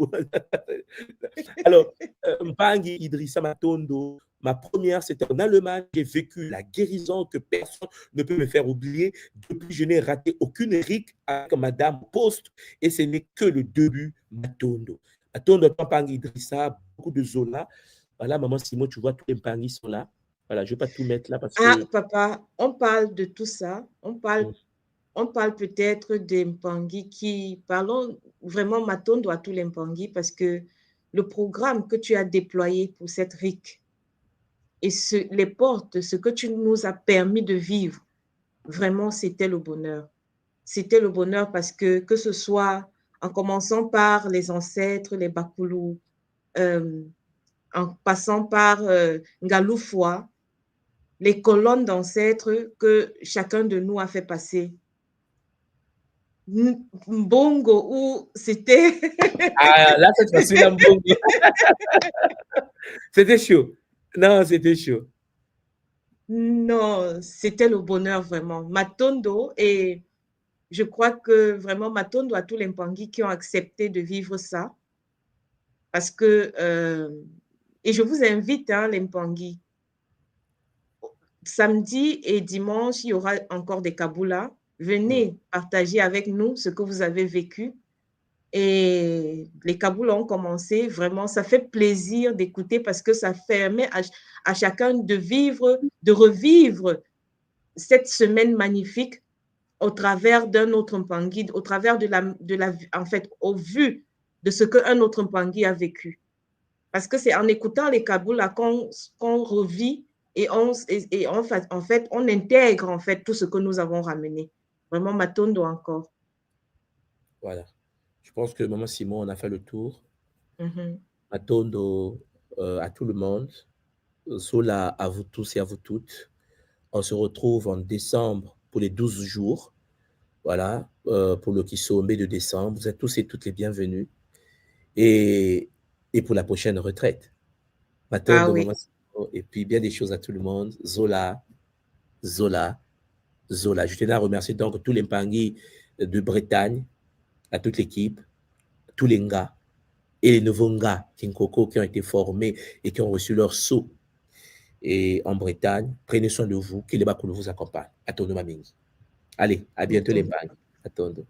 Alors, Mpangi Idrissa Matondo, ma première, c'était en Allemagne. J'ai vécu la guérison que personne ne peut me faire oublier. Depuis, je n'ai raté aucune rique avec Madame Post et ce n'est que le début, Matondo. Matondo, Mpangi Idrissa, beaucoup de Zola. Voilà, maman Simon, tu vois, tous les Mpangi sont là. Voilà, je ne vais pas tout mettre là parce que... Ah, papa, on parle de tout ça. On parle peut-être des Mpangi qui... Parlons vraiment Matondo à tous les Mpangi parce que le programme que tu as déployé pour cette RIC et les portes, ce que tu nous as permis de vivre, vraiment, c'était le bonheur. C'était le bonheur parce que ce soit en commençant par les ancêtres, les Bakoulou, en passant par Ngaloufwa, les colonnes d'ancêtres que chacun de nous a fait passer. Mbongo, où c'était... Ah, là, cette fois-ci, Mbongo. C'était chaud. Non, c'était chaud. Non, c'était le bonheur vraiment. Matondo, et je crois que vraiment Matondo à tous les Mpangi qui ont accepté de vivre ça. Parce que, et je vous invite, hein, les Mpangi, samedi et dimanche, il y aura encore des Kaboulas. Venez partager avec nous ce que vous avez vécu. Et les Kaboulas ont commencé, vraiment, ça fait plaisir d'écouter parce que ça permet à chacun de vivre, de revivre cette semaine magnifique au travers d'un autre Mpangi, au travers en fait, au vu de ce qu'un autre Mpangi a vécu. Parce que c'est en écoutant les Kaboulas qu'on revit et en fait, on intègre en fait tout ce que nous avons ramené. Vraiment, Matondo encore. Voilà. Je pense que maman Simon, on a fait le tour. Matondo à tout le monde. Zola à vous tous et à vous toutes. On se retrouve en décembre pour les 12 jours. Voilà, pour le Kisombe de décembre. Vous êtes tous et toutes les bienvenus. Et pour la prochaine retraite. Matondo, maman Simon, et puis bien des choses à tout le monde. Zola. Je tenais à remercier donc tous les Mpangi de Bretagne, à toute l'équipe, tous les Nga et les nouveaux Nga, Kinkoko, qui ont été formés et qui ont reçu leur sceau et en Bretagne. Prenez soin de vous, que les Bakoulou vous accompagnent. Atondo Mamingi. Allez, à bientôt les Mpangi. Atondo.